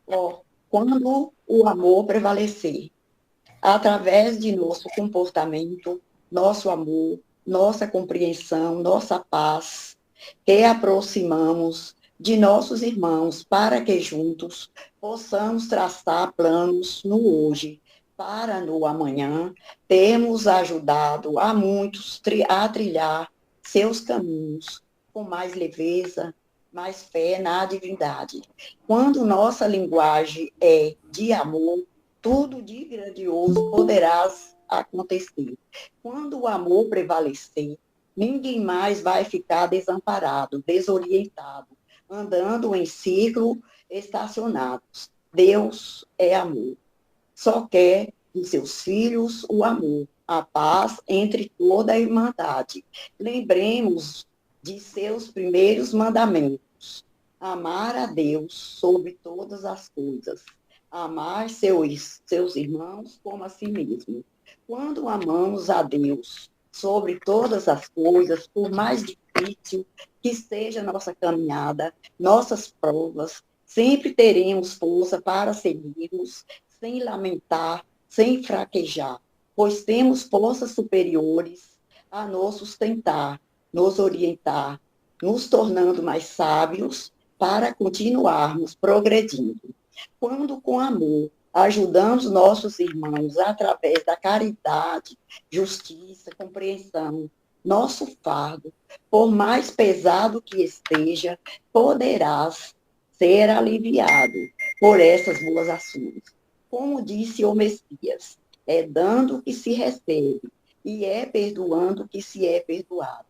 Ó, quando o amor prevalecer, através de nosso comportamento, nosso amor, nossa compreensão, nossa paz, que aproximamos de nossos irmãos para que juntos possamos traçar planos no hoje, para no amanhã termos ajudado a muitos a trilhar seus caminhos com mais leveza, mais fé na divindade. Quando nossa linguagem é de amor, tudo de grandioso poderás acontecer. Quando o amor prevalecer, ninguém mais vai ficar desamparado, desorientado, andando em círculo estacionados. Deus é amor. Só quer de seus filhos o amor, a paz entre toda a irmandade. Lembremos de seus primeiros mandamentos: amar a Deus sobre todas as coisas, amar seus irmãos como a si mesmo. Quando amamos a Deus sobre todas as coisas, por mais difícil que seja nossa caminhada, nossas provas, sempre teremos força para seguirmos sem lamentar, sem fraquejar, pois temos forças superiores a nos sustentar, nos orientar, nos tornando mais sábios para continuarmos progredindo. Quando com amor ajudamos nossos irmãos através da caridade, justiça, compreensão, nosso fardo, por mais pesado que esteja, poderás ser aliviado por essas boas ações. Como disse o Messias, é dando que se recebe e é perdoando que se é perdoado.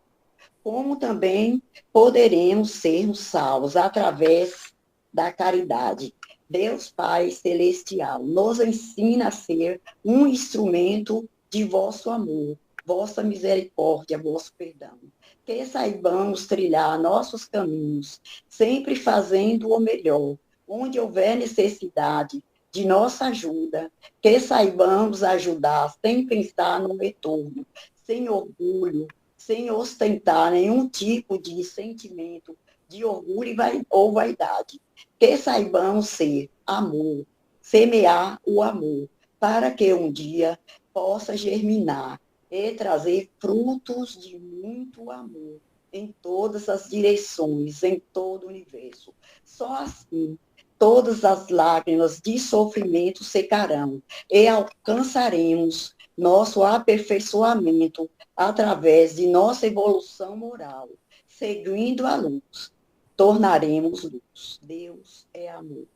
Como também poderemos sermos salvos através da caridade. Deus Pai Celestial nos ensina a ser um instrumento de vosso amor, vossa misericórdia, vosso perdão. Que saibamos trilhar nossos caminhos, sempre fazendo o melhor, onde houver necessidade de nossa ajuda, que saibamos ajudar sem pensar no retorno, sem orgulho, sem ostentar nenhum tipo de sentimento de orgulho ou vaidade. Que saibamos ser amor, semear o amor, para que um dia possa germinar e trazer frutos de muito amor em todas as direções, em todo o universo. Só assim todas as lágrimas de sofrimento secarão e alcançaremos nosso aperfeiçoamento através de nossa evolução moral, seguindo a luz, tornaremos luz. Deus é amor.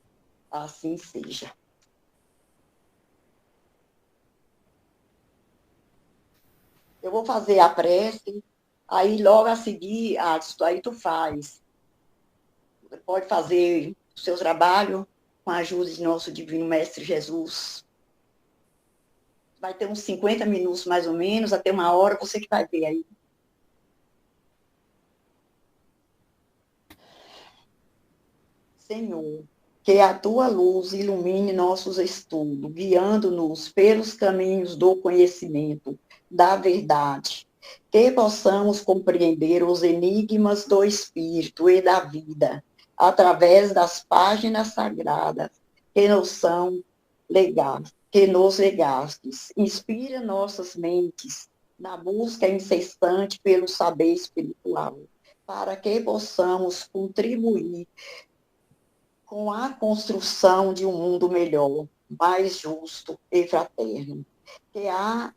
Assim seja. Eu vou fazer a prece, aí logo a seguir, aí tu faz. Você pode fazer o seu trabalho com a ajuda de nosso Divino Mestre Jesus. Vai ter uns 50 minutos mais ou menos, até uma hora, você que vai ver aí. Senhor, que a tua luz ilumine nossos estudos, guiando-nos pelos caminhos do conhecimento, da verdade, que possamos compreender os enigmas do Espírito e da vida, através das páginas sagradas que nos são legadas, que nos legastes. Inspira nossas mentes na busca incessante pelo saber espiritual, para que possamos contribuir com a construção de um mundo melhor, mais justo e fraterno. Que a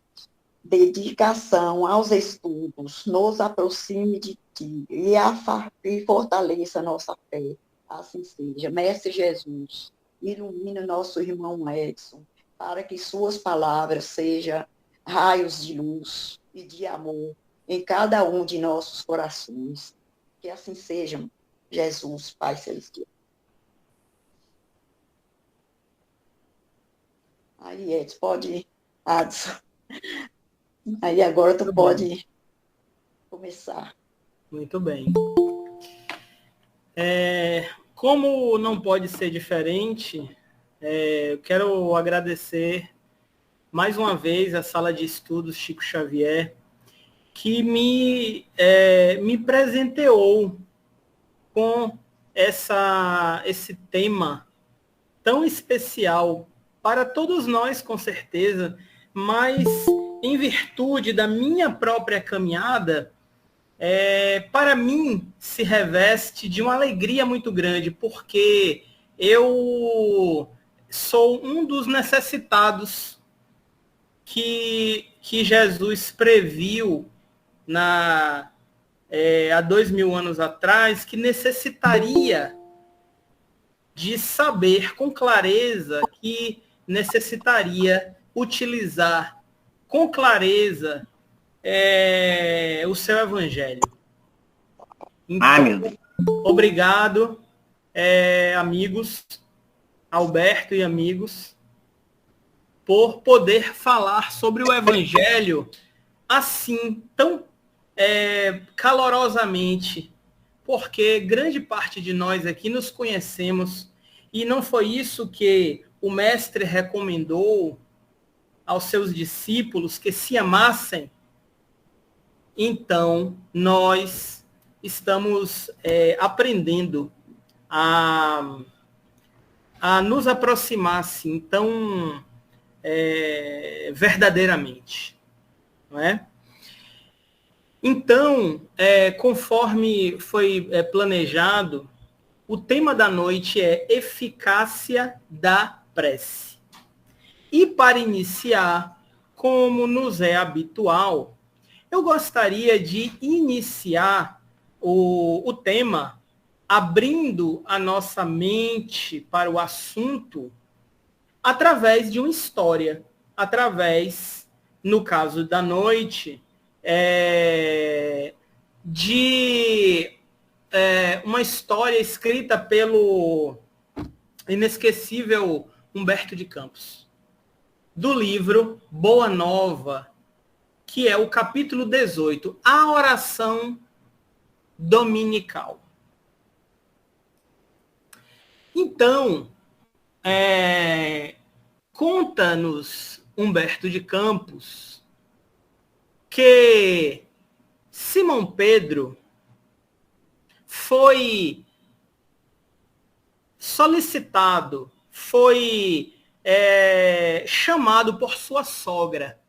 dedicação aos estudos nos aproxime de ti e fortaleça a nossa fé. Assim seja. Mestre Jesus, ilumine nosso irmão Edson, para que suas palavras sejam raios de luz e de amor em cada um de nossos corações. Que assim seja, Jesus, Pai Celestial. Aí, Edson, pode, Adson. Aí agora tu Muito bem, pode começar. muito bem. Como não pode ser diferente, eu quero agradecer mais uma vez a Sala de Estudos Chico Xavier, que me presenteou com esse tema tão especial para todos nós, com certeza, mas em virtude da minha própria caminhada, para mim se reveste de uma alegria muito grande, porque eu sou um dos necessitados que Jesus previu há 2000 anos atrás, que necessitaria de saber com clareza, que necessitaria utilizar com clareza o seu evangelho. Então, meu Deus. obrigado, amigos, Alberto e amigos, por poder falar sobre o evangelho assim, tão calorosamente, porque grande parte de nós aqui nos conhecemos e não foi isso que o mestre recomendou aos seus discípulos, que se amassem. Então, nós estamos aprendendo a nos aproximar assim, tão verdadeiramente, não é? Então, conforme foi planejado, o tema da noite é eficácia da prece. E para iniciar, como nos é habitual, eu gostaria de iniciar o tema abrindo a nossa mente para o assunto através de uma história, no caso da noite, de uma história escrita pelo inesquecível Humberto de Campos, do livro Boa Nova, que é o capítulo 18, a oração dominical. Então, conta-nos Humberto de Campos que Simão Pedro foi solicitado, foi chamado por sua sogra,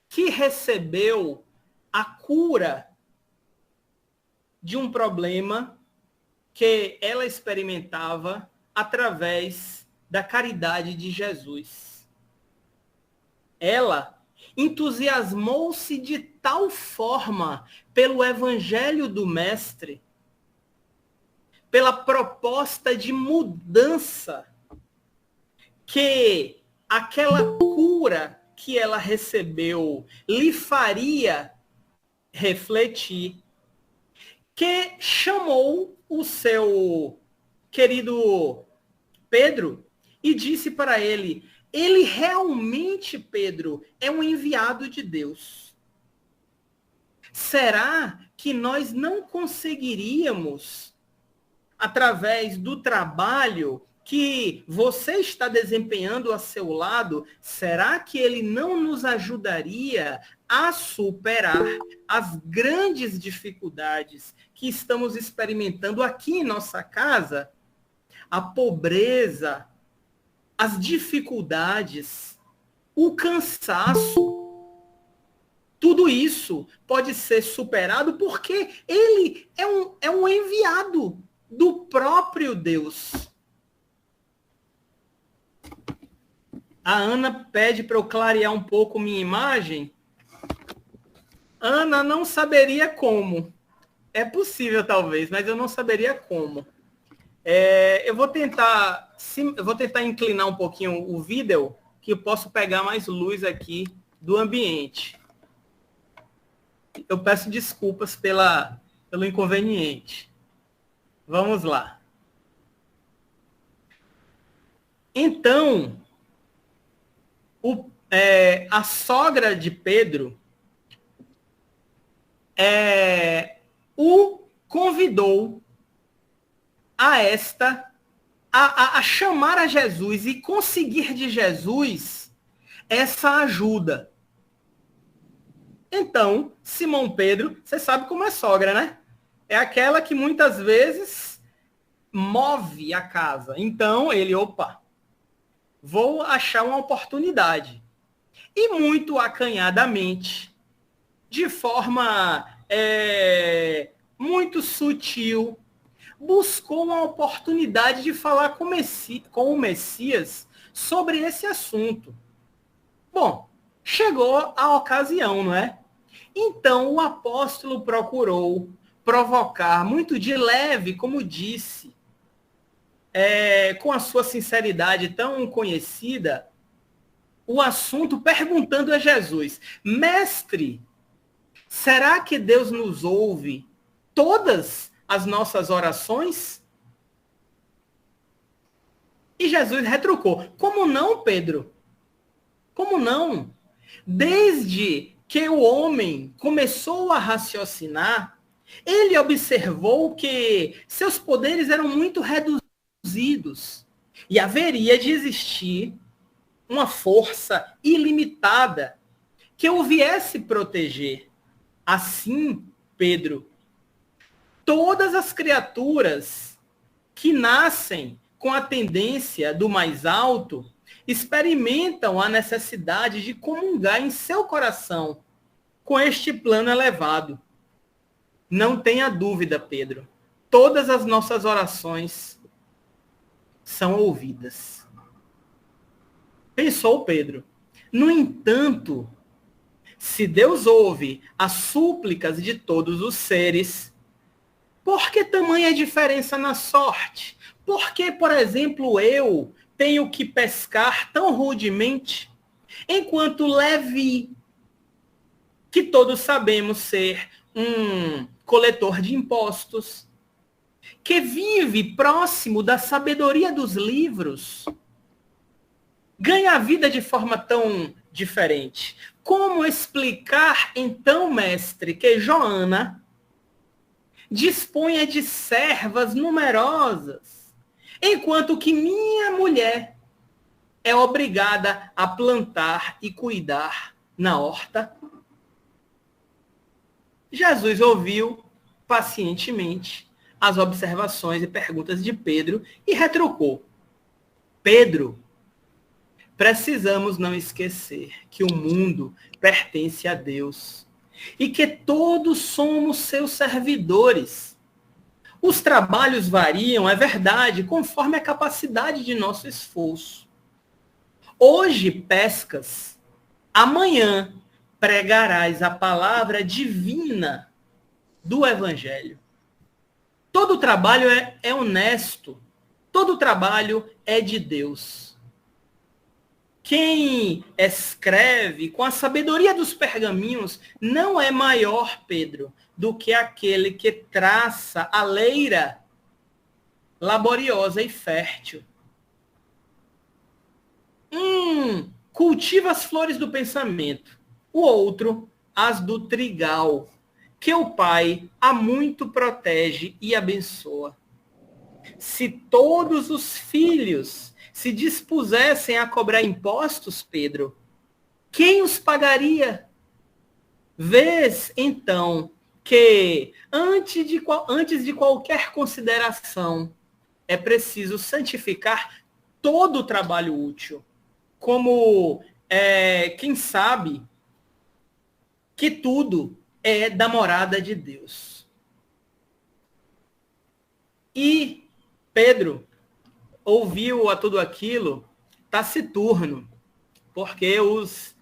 que recebeu a cura de um problema que ela experimentava através da caridade de Jesus. Ela entusiasmou-se de tal forma pelo evangelho do Mestre, pela proposta de mudança, que aquela cura que ela recebeu lhe faria refletir, que chamou o seu querido Pedro e disse para ele: ele realmente, Pedro, é um enviado de Deus. Será que nós não conseguiríamos, através do trabalho que você está desempenhando a seu lado, será que ele não nos ajudaria a superar as grandes dificuldades que estamos experimentando aqui em nossa casa? A pobreza, as dificuldades, o cansaço, tudo isso pode ser superado porque ele é um enviado do próprio Deus. A Ana pede para eu clarear um pouco minha imagem. Ana não saberia como. É possível, talvez, mas eu não saberia como. Eu vou tentar inclinar um pouquinho o vídeo, que eu posso pegar mais luz aqui do ambiente. Eu peço desculpas pelo inconveniente. Vamos lá. Então, a sogra de Pedro o convidou a chamar a Jesus e conseguir de Jesus essa ajuda. Então, Simão Pedro, você sabe como é sogra, né? É aquela que muitas vezes move a casa. Então ele, opa, vou achar uma oportunidade. E muito acanhadamente, de forma muito sutil, buscou uma oportunidade de falar com o Messias sobre esse assunto. Bom, chegou a ocasião, não é? Então o apóstolo procurou provocar muito de leve, como disse, com a sua sinceridade tão conhecida, o assunto, perguntando a Jesus: Mestre, será que Deus nos ouve todas as nossas orações? E Jesus retrucou: como não, Pedro? Como não? Desde que o homem começou a raciocinar, ele observou que seus poderes eram muito reduzidos e haveria de existir uma força ilimitada que o viesse proteger. Assim, Pedro, todas as criaturas que nascem com a tendência do mais alto experimentam a necessidade de comungar em seu coração com este plano elevado. Não tenha dúvida, Pedro, todas as nossas orações são ouvidas. Pensou Pedro. No entanto, se Deus ouve as súplicas de todos os seres, por que tamanha diferença na sorte? Por que, por exemplo, eu tenho que pescar tão rudemente, enquanto Levi, que todos sabemos ser um coletor de impostos, que vive próximo da sabedoria dos livros, ganha a vida de forma tão diferente? Como explicar, então, mestre, que Joana disponha de servas numerosas, enquanto que minha mulher é obrigada a plantar e cuidar na horta? Jesus ouviu pacientemente as observações e perguntas de Pedro e retrucou: Pedro, precisamos não esquecer que o mundo pertence a Deus e que todos somos seus servidores. Os trabalhos variam, é verdade, conforme a capacidade de nosso esforço. Hoje pescas, amanhã pregarás a palavra divina do Evangelho. Todo trabalho é honesto, todo trabalho é de Deus. Quem escreve com a sabedoria dos pergaminhos não é maior, Pedro, do que aquele que traça a leira laboriosa e fértil. Cultiva as flores do pensamento, o outro as do trigal, que o Pai há muito protege e abençoa. Se todos os filhos se dispusessem a cobrar impostos, Pedro, quem os pagaria? Vês, então, que antes de qualquer consideração, é preciso santificar todo o trabalho útil, como quem sabe que tudo é da morada de Deus. E Pedro ouviu a tudo aquilo taciturno, porque os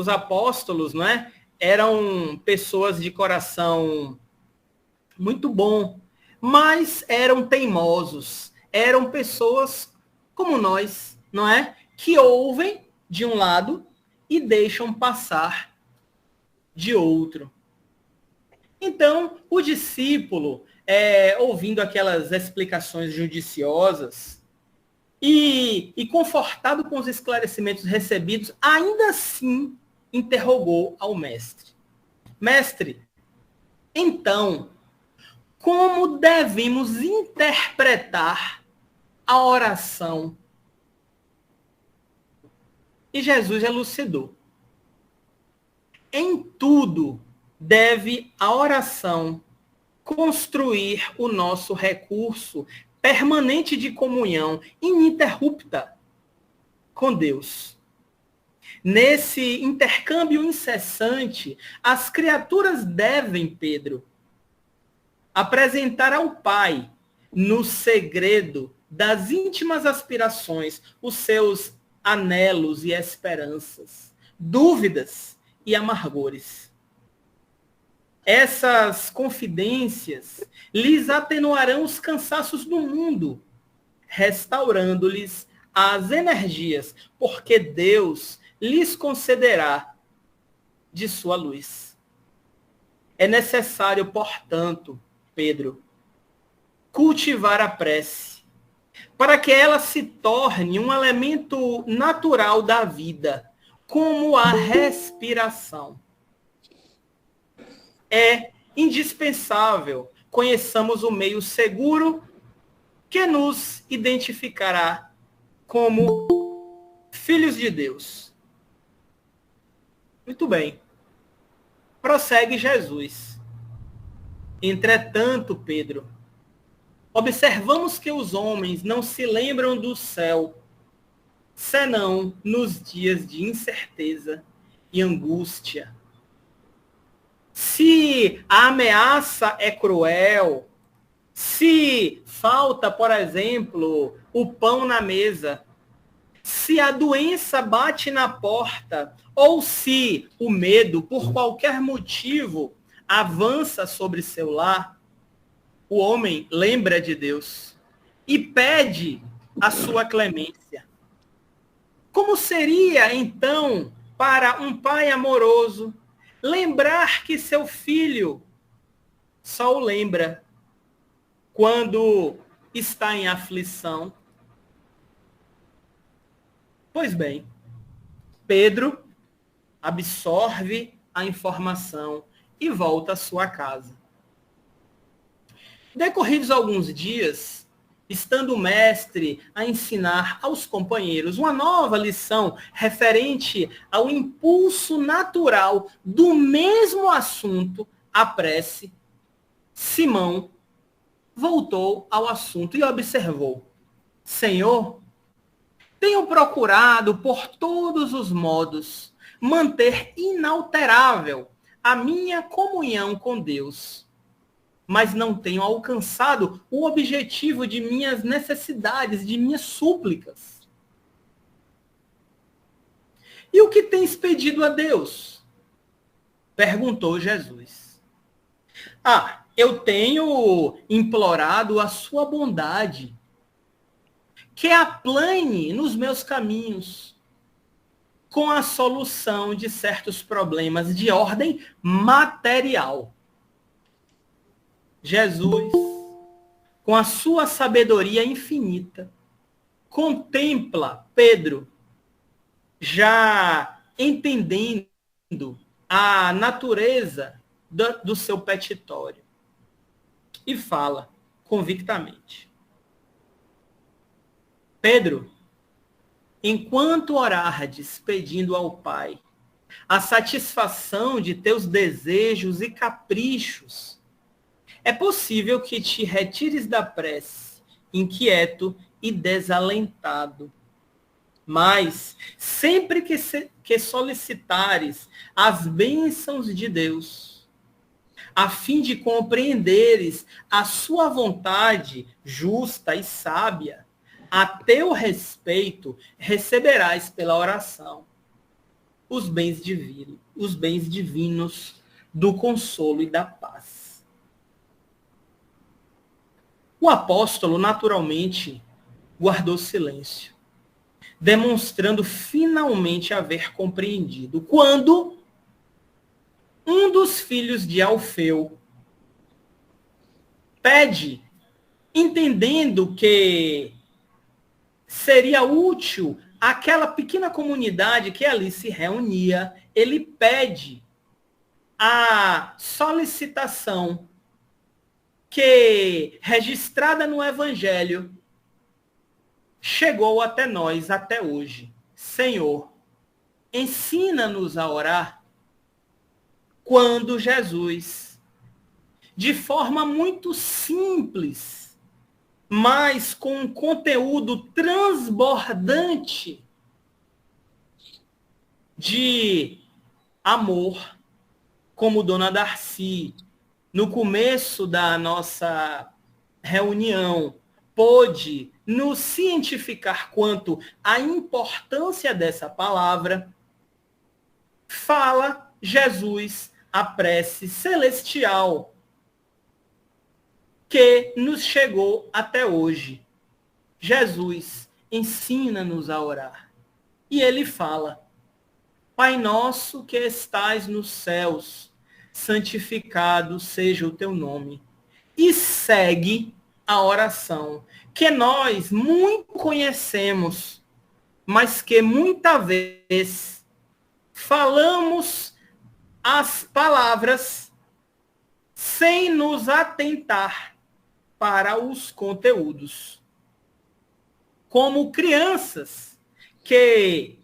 apóstolos, não é, eram pessoas de coração muito bom, mas eram teimosos, eram pessoas como nós, não é, que ouvem de um lado e deixam passar de outro. Então, o discípulo, ouvindo aquelas explicações judiciosas e confortado com os esclarecimentos recebidos, ainda assim interrogou ao mestre. Mestre, então, como devemos interpretar a oração? E Jesus elucidou. Em tudo deve a oração construir o nosso recurso permanente de comunhão ininterrupta com Deus. Nesse intercâmbio incessante, as criaturas devem, Pedro, apresentar ao Pai, no segredo das íntimas aspirações, os seus anelos e esperanças, dúvidas e amargores. Essas confidências lhes atenuarão os cansaços do mundo, restaurando-lhes as energias, porque Deus lhes concederá de sua luz. É necessário, portanto, Pedro, cultivar a prece, para que ela se torne um elemento natural da vida, como a respiração. É indispensável conheçamos o meio seguro que nos identificará como filhos de Deus. Muito bem. Prossegue Jesus. Entretanto, Pedro, observamos que os homens não se lembram do céu, senão nos dias de incerteza e angústia. Se a ameaça é cruel, se falta, por exemplo, o pão na mesa, se a doença bate na porta, ou se o medo, por qualquer motivo, avança sobre seu lar, o homem lembra de Deus e pede a sua clemência. Como seria, então, para um pai amoroso lembrar que seu filho só o lembra quando está em aflição? Pois bem, Pedro absorve a informação e volta à sua casa. Decorridos alguns dias, estando o mestre a ensinar aos companheiros uma nova lição referente ao impulso natural do mesmo assunto, a prece, Simão voltou ao assunto e observou: Senhor, tenho procurado por todos os modos manter inalterável a minha comunhão com Deus, mas não tenho alcançado o objetivo de minhas necessidades, de minhas súplicas. E o que tens pedido a Deus? Perguntou Jesus. Eu tenho implorado a sua bondade, que aplane nos meus caminhos, com a solução de certos problemas de ordem material. Jesus, com a sua sabedoria infinita, contempla Pedro, já entendendo a natureza do seu petitório, e fala convictamente: Pedro, enquanto orardes pedindo ao Pai a satisfação de teus desejos e caprichos, é possível que te retires da prece, inquieto e desalentado. Mas, sempre que solicitares as bênçãos de Deus, a fim de compreenderes a sua vontade justa e sábia, a teu respeito receberás pela oração os bens divinos do consolo e da paz. O apóstolo, naturalmente, guardou silêncio, demonstrando finalmente haver compreendido, quando um dos filhos de Alfeu pede, entendendo que seria útil àquela pequena comunidade que ali se reunia, ele pede a solicitação que, registrada no Evangelho, chegou até nós até hoje. Senhor, ensina-nos a orar. Quando Jesus de forma muito simples, mas com um conteúdo transbordante de amor, como Dona Darcy, no começo da nossa reunião, pôde nos cientificar quanto à importância dessa palavra, fala Jesus a prece celestial que nos chegou até hoje. Jesus ensina-nos a orar. E ele fala: Pai nosso que estais nos céus, santificado seja o teu nome. E segue a oração que nós muito conhecemos, mas que muitas vezes falamos as palavras sem nos atentar para os conteúdos. Como crianças que,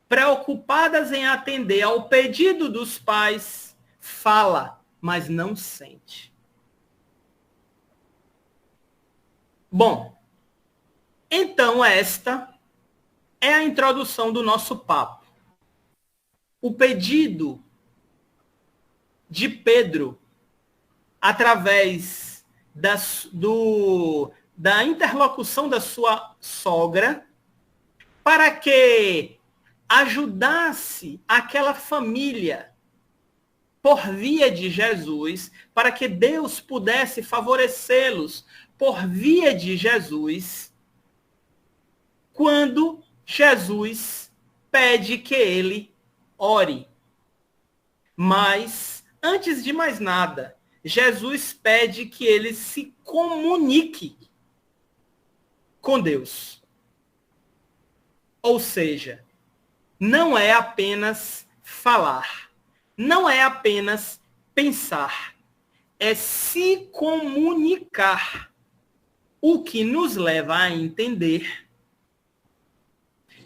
preocupadas em atender ao pedido dos pais, fala, mas não sente. Bom, então esta é a introdução do nosso papo. O pedido de Pedro, através da interlocução da sua sogra, para que ajudasse aquela família por via de Jesus, para que Deus pudesse favorecê-los por via de Jesus, quando Jesus pede que ele ore. Mas, antes de mais nada, Jesus pede que ele se comunique com Deus. Ou seja, não é apenas falar, não é apenas pensar, é se comunicar, o que nos leva a entender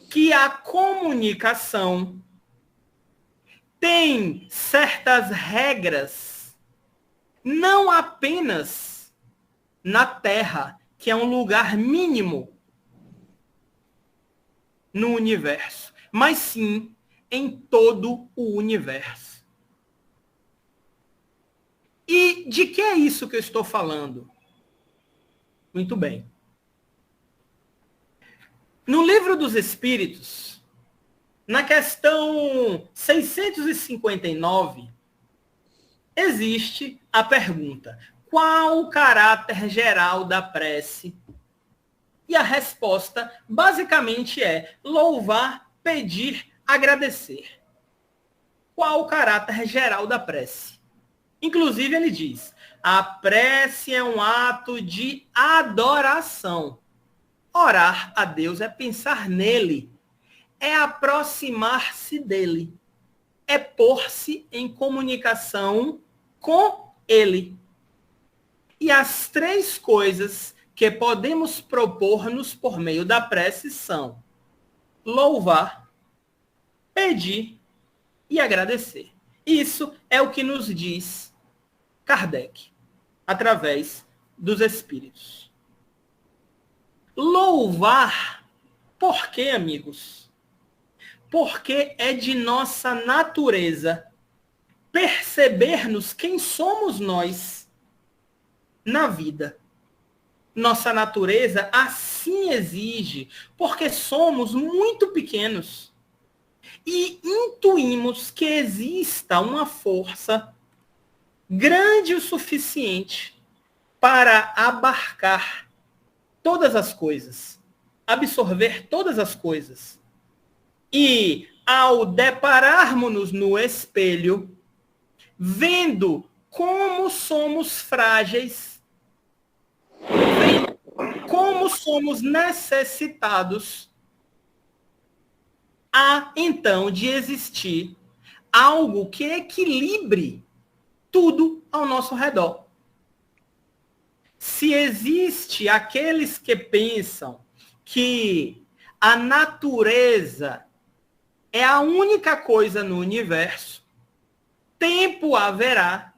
que a comunicação tem certas regras, não apenas na Terra, que é um lugar mínimo no universo, mas sim em todo o universo. E de que é isso que eu estou falando? Muito bem. No Livro dos Espíritos, na questão 659, existe a pergunta: qual o caráter geral da prece? E a resposta basicamente é louvar, pedir, agradecer. Qual o caráter geral da prece? Inclusive ele diz: a prece é um ato de adoração. Orar a Deus é pensar nele, é aproximar-se dele, é pôr-se em comunicação com ele. E as três coisas que podemos propor-nos por meio da prece são louvar, pedir e agradecer. Isso é o que nos diz Kardec, através dos Espíritos. Louvar, por quê, amigos? Porque é de nossa natureza percebermos quem somos nós na vida. Nossa natureza assim exige, porque somos muito pequenos e intuímos que exista uma força grande o suficiente para abarcar todas as coisas, absorver todas as coisas. E ao depararmos-nos no espelho, vendo como somos frágeis, vendo como somos necessitados, há então de existir algo que equilibre tudo ao nosso redor. Se existe aqueles que pensam que a natureza é a única coisa no universo, tempo haverá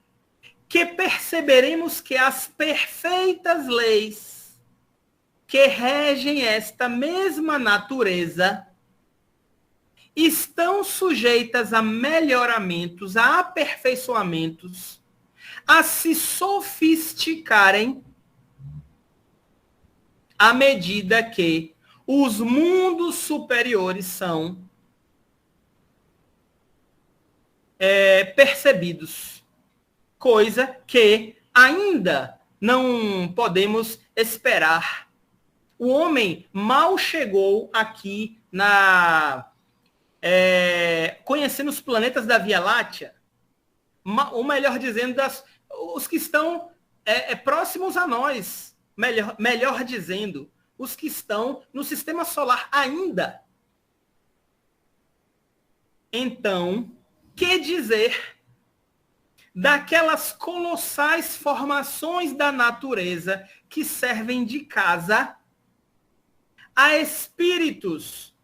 que perceberemos que as perfeitas leis que regem esta mesma natureza estão sujeitas a melhoramentos, a aperfeiçoamentos, a se sofisticarem à medida que os mundos superiores são percebidos, coisa que ainda não podemos esperar. O homem mal chegou aqui conhecendo os planetas da Via Láctea, ou melhor dizendo, os que estão próximos a nós, melhor dizendo, os que estão no sistema solar ainda. Então, que dizer daquelas colossais formações da natureza que servem de casa a espíritos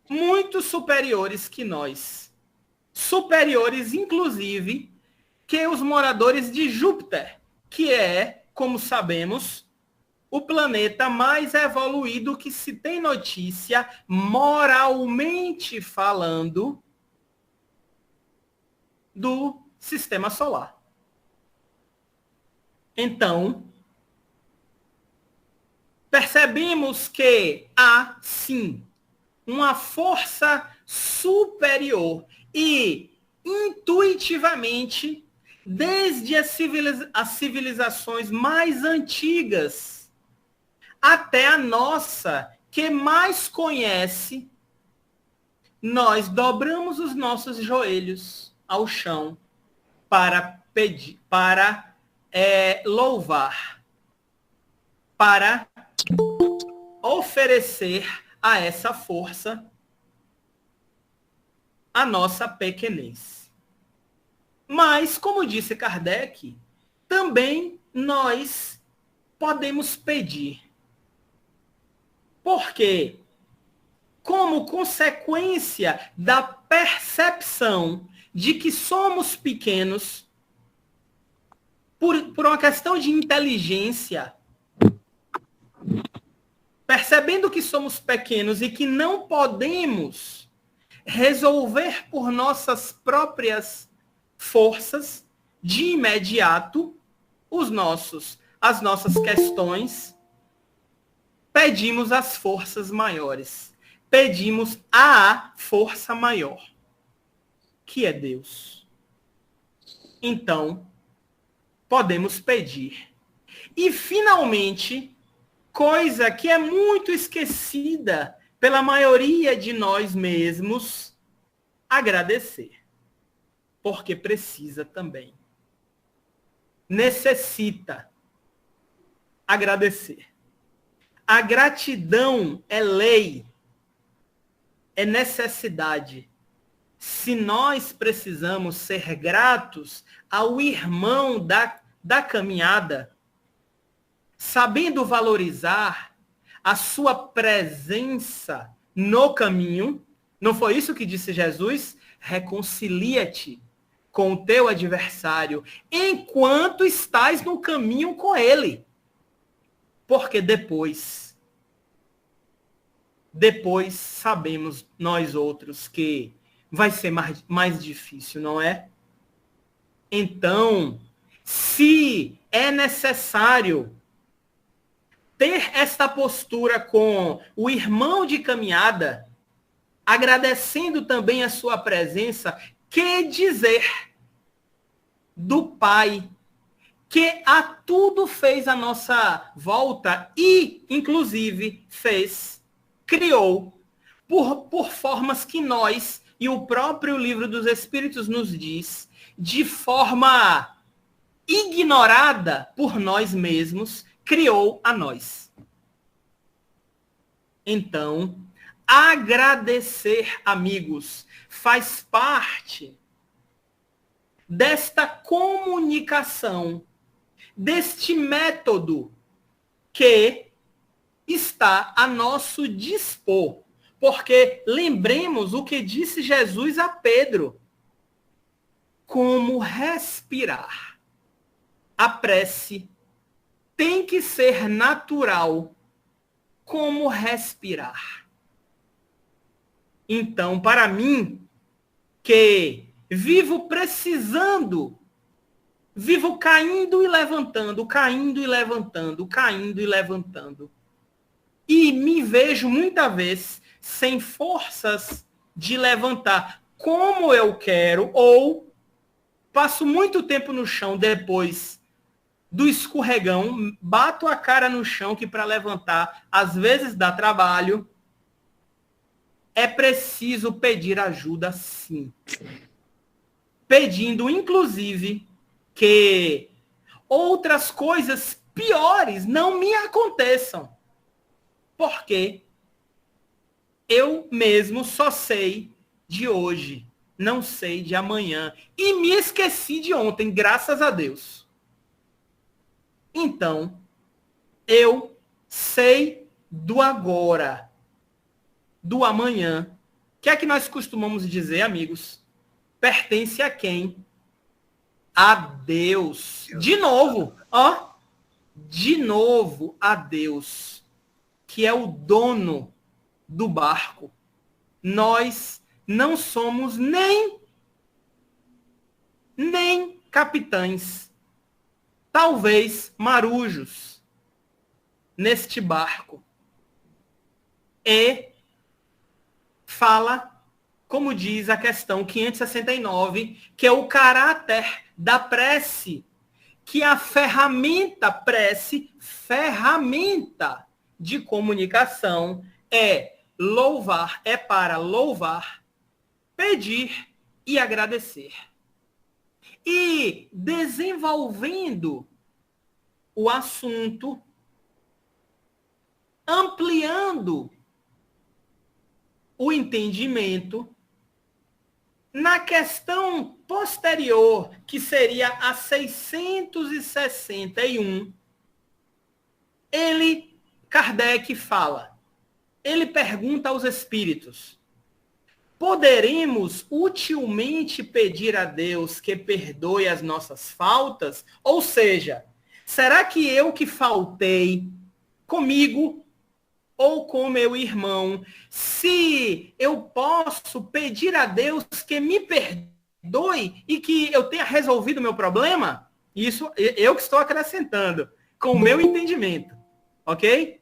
muito superiores que nós, superiores, inclusive, que os moradores de Júpiter, que é, como sabemos, o planeta mais evoluído que se tem notícia, moralmente falando, do sistema solar. Então, percebemos que há, sim, uma força superior e, intuitivamente, desde as civilizações mais antigas até a nossa, que mais conhece, nós dobramos os nossos joelhos ao chão para pedir, para louvar, para oferecer a essa força a nossa pequenez. Mas, como disse Kardec, também nós podemos pedir. Porque, como consequência da percepção de que somos pequenos, por uma questão de inteligência, percebendo que somos pequenos e que não podemos resolver por nossas próprias forças, de imediato, as nossas questões, pedimos às forças maiores. Pedimos à força maior, que é Deus. Então, podemos pedir. E, finalmente, coisa que é muito esquecida pela maioria de nós mesmos, agradecer. Porque precisa também. Necessita agradecer. A gratidão é lei, é necessidade. Se nós precisamos ser gratos ao irmão da caminhada, sabendo valorizar a sua presença no caminho, não foi isso que disse Jesus? Reconcilia-te com o teu adversário enquanto estás no caminho com ele. Porque depois sabemos nós outros que vai ser mais difícil, não é? Então, se é necessário ter esta postura com o irmão de caminhada, agradecendo também a sua presença, que dizer do Pai, que a tudo fez a nossa volta e, inclusive, criou, por formas que nós, e o próprio Livro dos Espíritos nos diz, de forma ignorada por nós mesmos, criou a nós. Então, agradecer, amigos, faz parte desta comunicação, deste método que está a nosso dispor. Porque lembremos o que disse Jesus a Pedro. como respirar. A prece tem que ser natural, como respirar. Então, para mim, que vivo precisando, vivo caindo e levantando, caindo e levantando, caindo e levantando. E me vejo muitas vezes sem forças de levantar como eu quero, ou passo muito tempo no chão depois do escorregão, bato a cara no chão, que para levantar às vezes dá trabalho. É preciso pedir ajuda, sim. Pedindo, inclusive, que outras coisas piores não me aconteçam. Porque eu mesmo só sei de hoje, não sei de amanhã. E me esqueci de ontem, graças a Deus. Então, eu sei do agora, do amanhã. O que é que nós costumamos dizer, amigos? Pertence a quem? A Deus. De novo, ó. De novo a Deus, que é o dono do barco. Nós não somos nem capitães. Talvez marujos neste barco. E fala, como diz a questão 569, que é o caráter da prece, que a ferramenta prece, ferramenta de comunicação, é louvar, é para louvar, pedir e agradecer. E desenvolvendo o assunto, ampliando o entendimento, na questão posterior, que seria a 661, Kardec fala, ele pergunta aos espíritos: poderemos utilmente pedir a Deus que perdoe as nossas faltas? Ou seja, será que eu que faltei comigo ou com meu irmão, se eu posso pedir a Deus que me perdoe e que eu tenha resolvido o meu problema? Isso eu que estou acrescentando, com o meu entendimento, ok?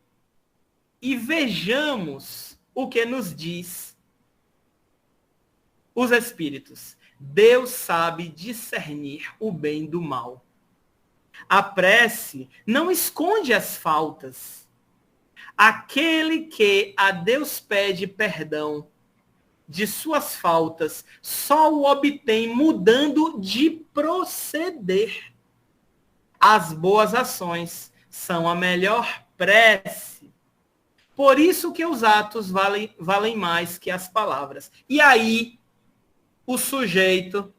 E vejamos o que nos diz os espíritos. Deus sabe discernir o bem do mal. A prece não esconde as faltas. Aquele que a Deus pede perdão de suas faltas só o obtém mudando de proceder. As boas ações são a melhor prece. Por isso que os atos valem mais que as palavras. E aí, o sujeito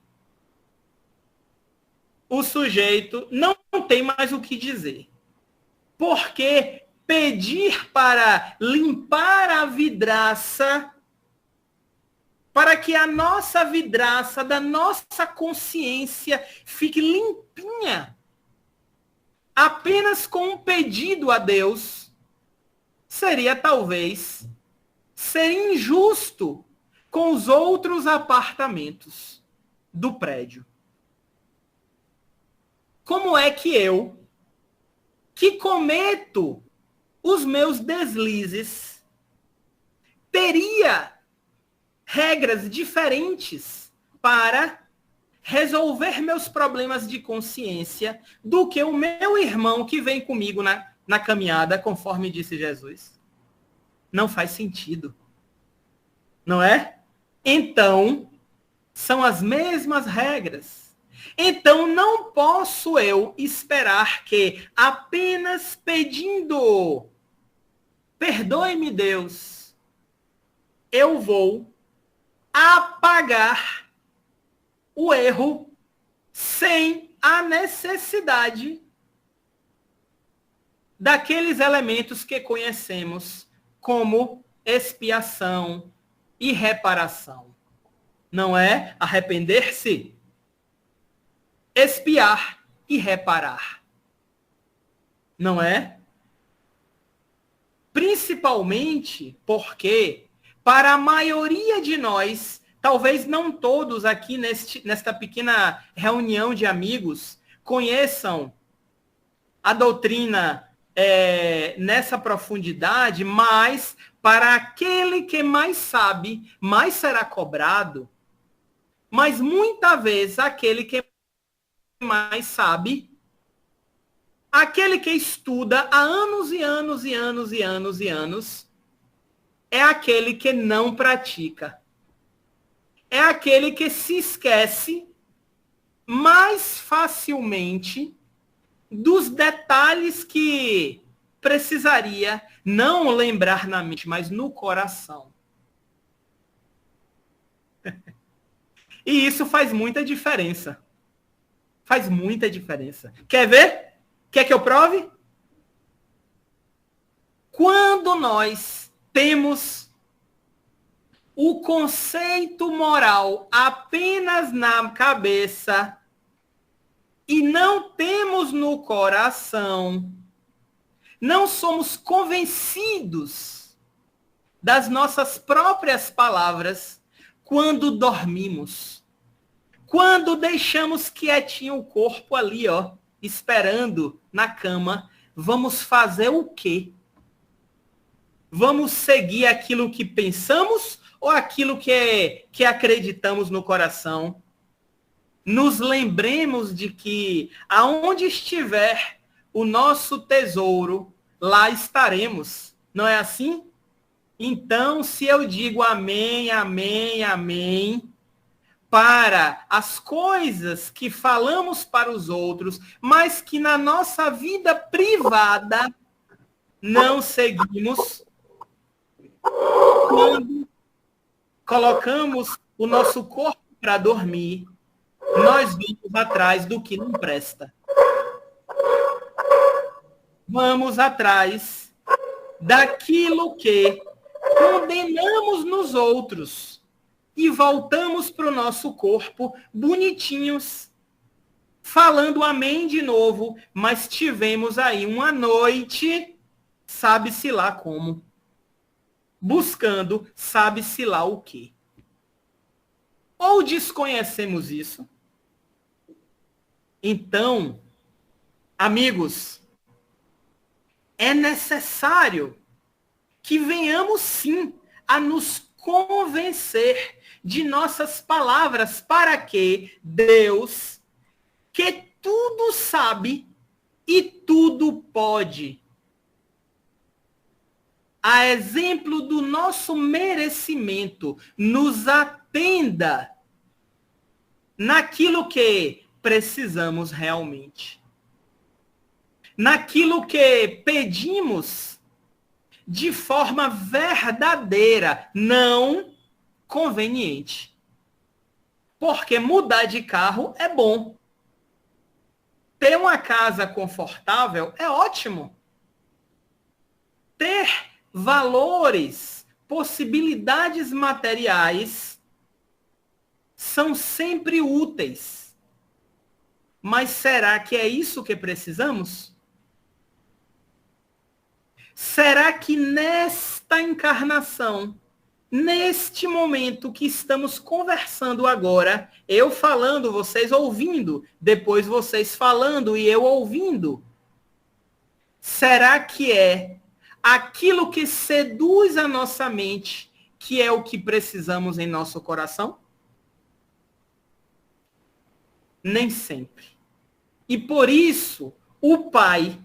não tem mais o que dizer. Porque pedir para limpar a vidraça, para que a nossa vidraça da nossa consciência fique limpinha, apenas com um pedido a Deus, seria talvez ser injusto com os outros apartamentos do prédio. Como é que eu, que cometo os meus deslizes, teria regras diferentes para resolver meus problemas de consciência do que o meu irmão que vem comigo na caminhada, conforme disse Jesus? Não faz sentido. Não é? Então, são as mesmas regras. Então, não posso eu esperar que apenas pedindo perdoe-me, Deus, eu vou apagar o erro sem a necessidade daqueles elementos que conhecemos como expiação e reparação. Não é arrepender-se, espiar e reparar. Não é? Principalmente porque, para a maioria de nós, talvez não todos aqui nesta pequena reunião de amigos conheçam a doutrina nessa profundidade, mas para aquele que mais sabe, mais será cobrado. Mas muitas vezes aquele que mais sabe, aquele que estuda há anos e anos e anos e anos e anos, é aquele que não pratica. É aquele que se esquece mais facilmente dos detalhes que precisaria não lembrar na mente, mas no coração. E isso faz muita diferença. Faz muita diferença. Quer ver? Quer que eu prove? Quando nós temos o conceito moral apenas na cabeça e não temos no coração, não somos convencidos das nossas próprias palavras quando dormimos, quando deixamos quietinho o corpo ali, ó, esperando na cama, vamos fazer o quê? Vamos seguir aquilo que pensamos ou aquilo que acreditamos no coração? Nos lembremos de que aonde estiver o nosso tesouro, lá estaremos. Não é assim? Então, se eu digo amém, amém, amém, para as coisas que falamos para os outros, mas que na nossa vida privada não seguimos, quando colocamos o nosso corpo para dormir, nós vamos atrás do que não presta. Vamos atrás daquilo que condenamos nos outros e voltamos para o nosso corpo bonitinhos, falando amém de novo, mas tivemos aí uma noite, sabe-se lá como, buscando sabe-se lá o quê. Ou desconhecemos isso. Então, amigos, é necessário que venhamos sim a nos convencer de nossas palavras para que Deus, que tudo sabe e tudo pode, a exemplo do nosso merecimento, nos atenda naquilo que precisamos realmente. Naquilo que pedimos de forma verdadeira, não conveniente. Porque mudar de carro é bom. Ter uma casa confortável é ótimo. Ter valores, possibilidades materiais são sempre úteis. Mas será que é isso que precisamos? Será que nesta encarnação, neste momento que estamos conversando agora, eu falando, vocês ouvindo, depois vocês falando e eu ouvindo, será que é aquilo que seduz a nossa mente que é o que precisamos em nosso coração? Nem sempre. E por isso, o Pai,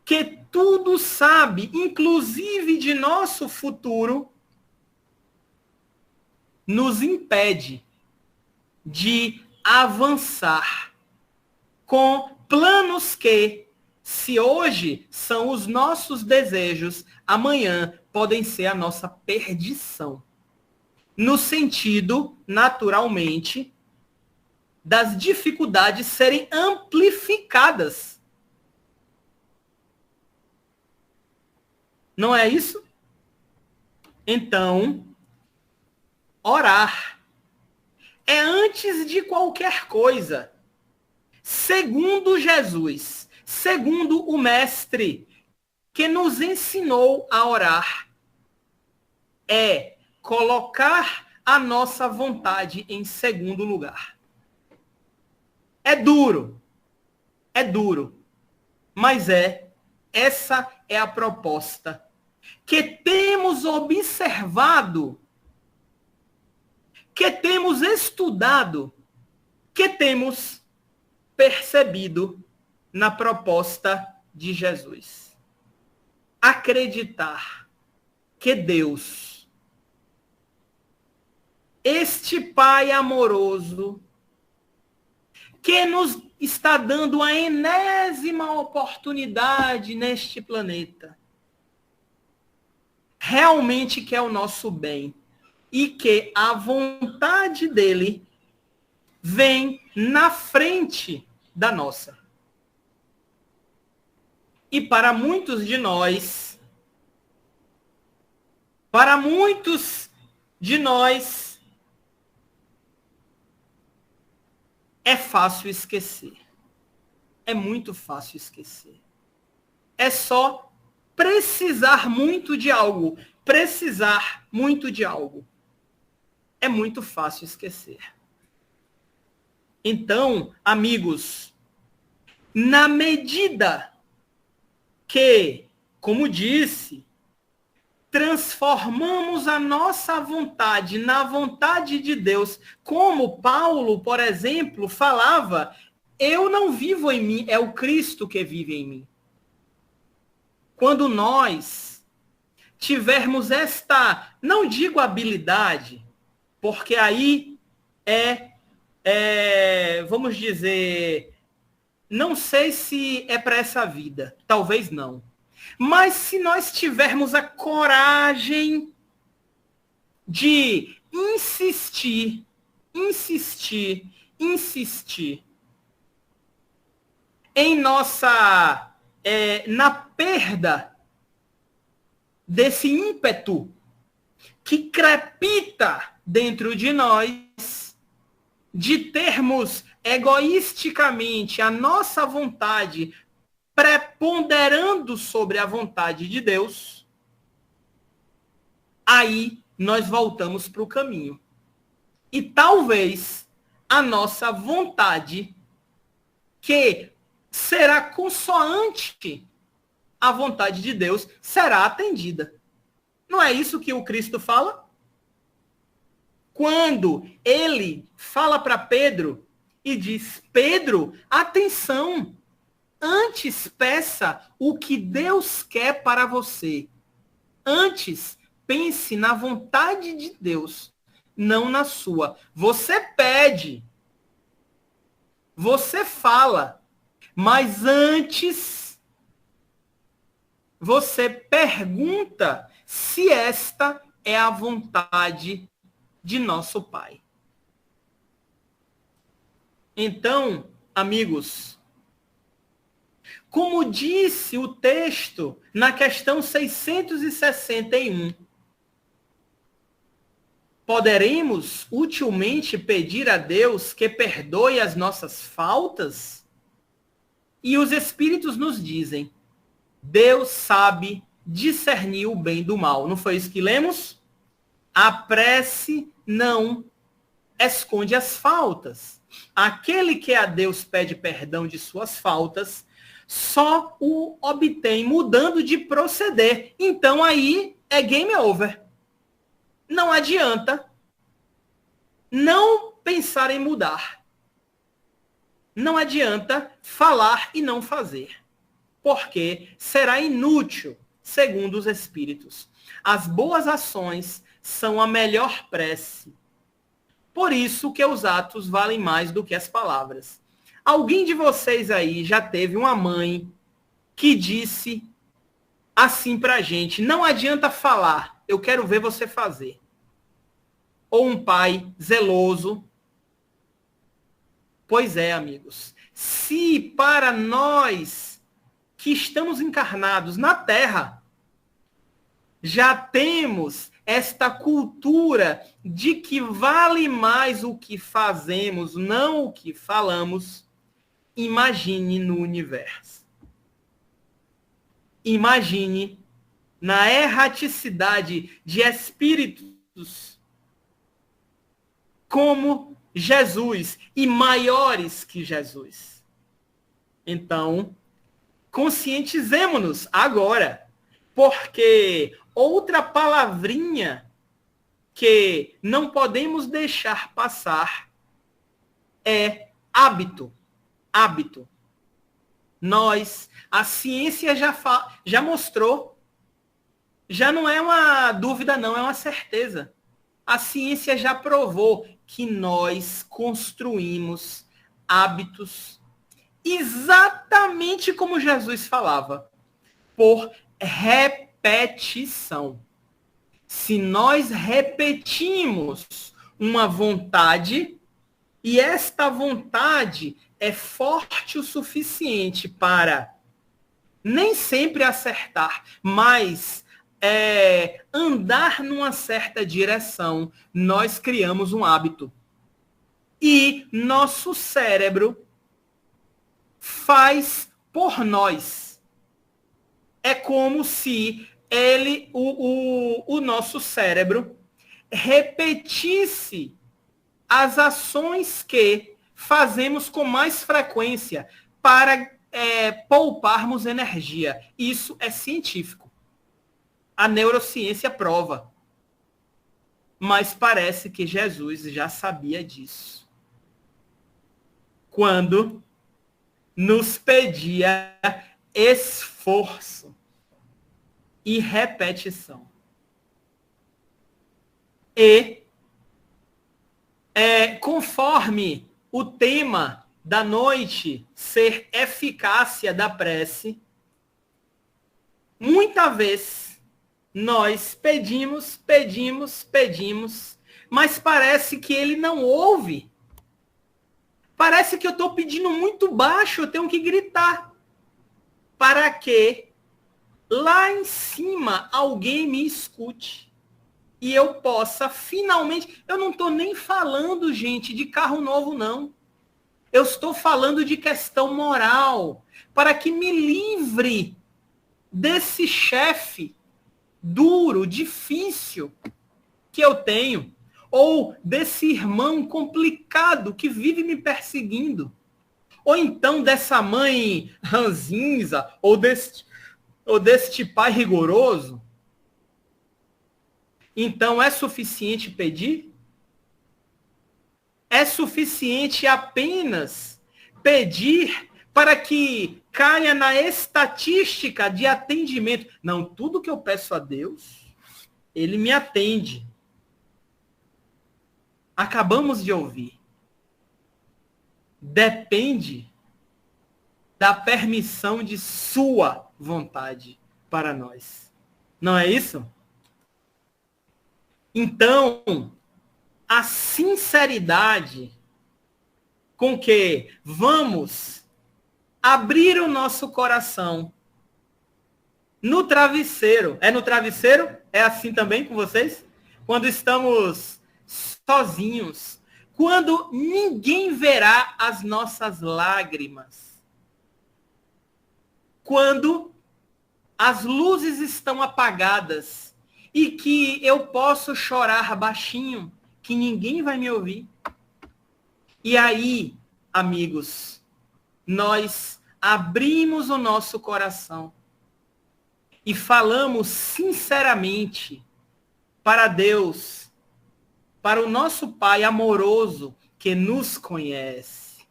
que tudo sabe, inclusive de nosso futuro, nos impede de avançar com planos que, se hoje são os nossos desejos, amanhã podem ser a nossa perdição. No sentido, naturalmente, das dificuldades serem amplificadas. Não é isso? Então, orar é antes de qualquer coisa. segundo Jesus, segundo o Mestre, que nos ensinou a orar, é colocar a nossa vontade em segundo lugar. É duro, mas essa é a proposta que temos observado, que temos estudado, que temos percebido na proposta de Jesus. Acreditar que Deus, este Pai amoroso, que nos está dando a enésima oportunidade neste planeta, realmente quer o nosso bem e que a vontade dele vem na frente da nossa. E para muitos de nós, é fácil esquecer. É muito fácil esquecer. É só precisar muito de algo. É muito fácil esquecer. Então, amigos, na medida que, como disse, transformamos a nossa vontade na vontade de Deus, como Paulo, por exemplo, falava, eu não vivo em mim, é o Cristo que vive em mim. Quando nós tivermos esta, não digo habilidade, porque aí vamos dizer, não sei se é para essa vida, talvez não. Mas se nós tivermos a coragem de insistir em nossa, na perda desse ímpeto que crepita dentro de nós, de termos egoisticamente a nossa vontade preponderando sobre a vontade de Deus, aí nós voltamos para o caminho. E talvez a nossa vontade, que será consoante à vontade de Deus, será atendida. Não é isso que o Cristo fala? Quando ele fala para Pedro e diz, Pedro, atenção, antes peça o que Deus quer para você. Antes pense na vontade de Deus, não na sua. Você pede, você fala, mas antes você pergunta se esta é a vontade de nosso Pai. Então, amigos, como disse o texto na questão 661, poderemos utilmente pedir a Deus que perdoe as nossas faltas? E os Espíritos nos dizem, Deus sabe discernir o bem do mal. Não foi isso que lemos? A prece não esconde as faltas. Aquele que a Deus pede perdão de suas faltas, só o obtém mudando de proceder. Então aí é game over. Não adianta não pensar em mudar. Não adianta falar e não fazer. Porque será inútil, segundo os Espíritos. As boas ações são a melhor prece. Por isso que os atos valem mais do que as palavras. Alguém de vocês aí já teve uma mãe que disse assim pra gente, não adianta falar, eu quero ver você fazer. Ou um pai zeloso. Pois é, amigos. Se para nós que estamos encarnados na Terra, já temos esta cultura de que vale mais o que fazemos, não o que falamos, imagine no universo. Imagine na erraticidade de espíritos como Jesus e maiores que Jesus. Então, conscientizemo-nos agora, porque outra palavrinha que não podemos deixar passar é hábito. Hábito. A ciência já mostrou, já não é uma dúvida não, é uma certeza. A ciência já provou que nós construímos hábitos exatamente como Jesus falava, por repetição. Se nós repetimos uma vontade, e esta vontade é forte o suficiente para nem sempre acertar, mas andar numa certa direção, nós criamos um hábito. E nosso cérebro faz por nós. É como se o nosso cérebro repetisse as ações que fazemos com mais frequência para pouparmos energia. Isso é científico. A neurociência prova. Mas parece que Jesus já sabia disso. Quando nos pedia esforço e repetição. E conforme o tema da noite ser eficácia da prece, muitas vezes nós pedimos, mas parece que ele não ouve. Parece que eu estou pedindo muito baixo, eu tenho que gritar. Para que lá em cima alguém me escute. E eu possa finalmente... Eu não estou nem falando, gente, de carro novo, não. Eu estou falando de questão moral. Para que me livre desse chefe duro, difícil que eu tenho. Ou desse irmão complicado que vive me perseguindo. Ou então dessa mãe ranzinza, ou deste pai rigoroso. Então é suficiente pedir? É suficiente apenas pedir para que caia na estatística de atendimento? Não, tudo que eu peço a Deus, Ele me atende. Acabamos de ouvir. Depende da permissão de sua vontade para nós. Não é isso? Então, a sinceridade com que vamos abrir o nosso coração no travesseiro. É no travesseiro? É assim também com vocês? Quando estamos sozinhos, quando ninguém verá as nossas lágrimas, quando as luzes estão apagadas e que eu posso chorar baixinho, que ninguém vai me ouvir. E aí, amigos, nós abrimos o nosso coração e falamos sinceramente para Deus, para o nosso Pai amoroso que nos conhece.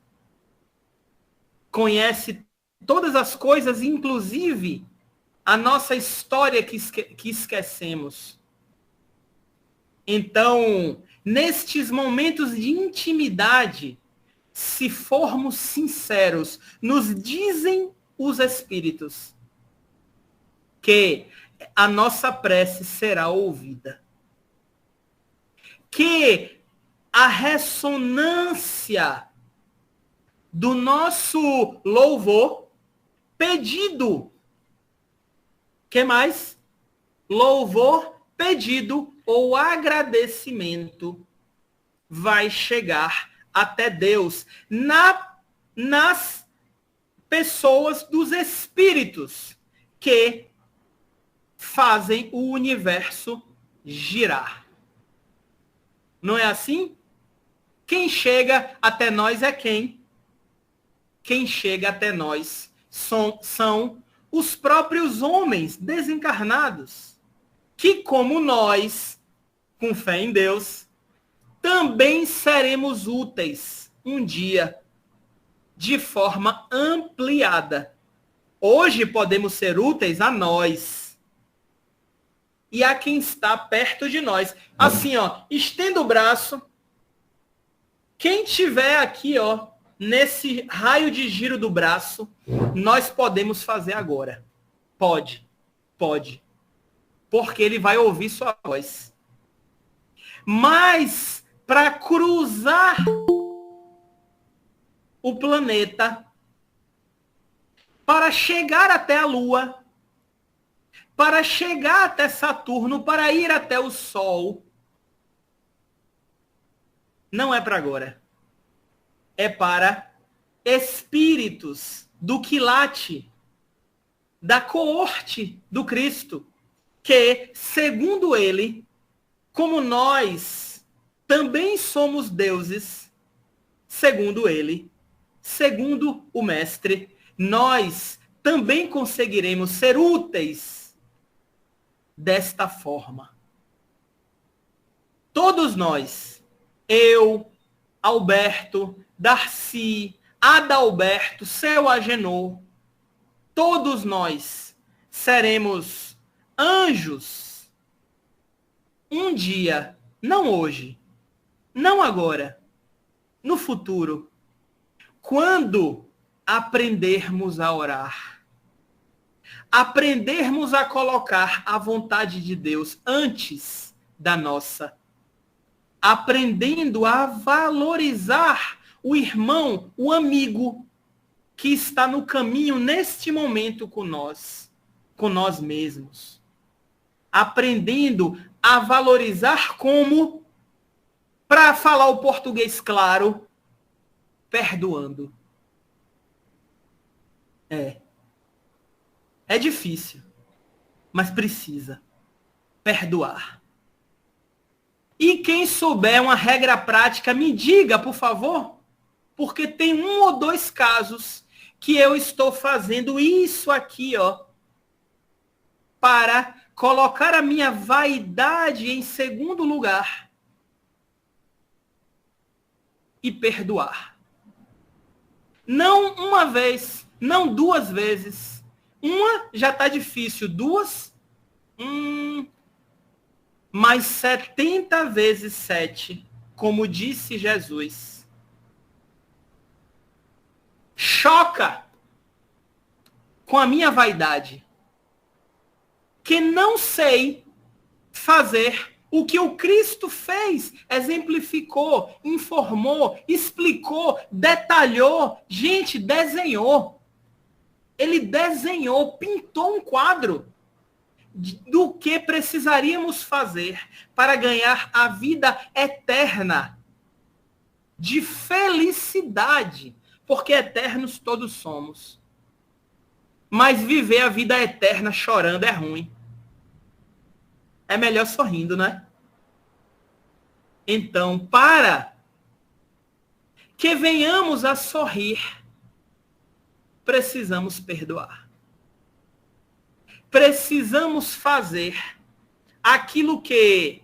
Conhece todas as coisas, inclusive a nossa história que esquecemos. Então, nestes momentos de intimidade, se formos sinceros, nos dizem os Espíritos que a nossa prece será ouvida. Que a ressonância do nosso louvor, pedido, que mais? Louvor, pedido ou agradecimento vai chegar até Deus nas pessoas dos espíritos que fazem o universo girar. Não é assim? Quem chega até nós é quem? Quem chega até nós são os próprios homens desencarnados, que, como nós, com fé em Deus, também seremos úteis um dia, de forma ampliada. Hoje podemos ser úteis a nós e a quem está perto de nós. Assim, ó, estenda o braço. Quem tiver aqui, ó, nesse raio de giro do braço, nós podemos fazer agora. Pode. Porque ele vai ouvir sua voz. Mas, para cruzar o planeta, para chegar até a Lua, para chegar até Saturno, para ir até o Sol, não é para agora. É para espíritos do quilate, da coorte do Cristo, que, segundo ele, como nós também somos deuses, segundo ele, segundo o Mestre, nós também conseguiremos ser úteis desta forma. Todos nós, eu, Alberto, Darcy, Adalberto, seu Agenor, todos nós seremos anjos um dia, não hoje, não agora, no futuro, quando aprendermos a orar, aprendermos a colocar a vontade de Deus antes da nossa, aprendendo a valorizar o irmão, o amigo que está no caminho neste momento com nós mesmos. Aprendendo a valorizar como, para falar o português claro, perdoando. É difícil, mas precisa perdoar. E quem souber uma regra prática, me diga, por favor, porque tem 1 ou 2 casos que eu estou fazendo isso aqui, ó, para colocar a minha vaidade em segundo lugar e perdoar. Não uma vez, não 2 vezes. Uma já está difícil, 2, mas 70 vezes 7, como disse Jesus. Choca com a minha vaidade, que não sei fazer o que o Cristo fez, exemplificou, informou, explicou, detalhou, gente, desenhou. Ele desenhou, pintou um quadro do que precisaríamos fazer para ganhar a vida eterna de felicidade, porque eternos todos somos. Mas viver a vida eterna chorando é ruim. É melhor sorrindo, né? Então, para que venhamos a sorrir, precisamos perdoar. Precisamos fazer aquilo que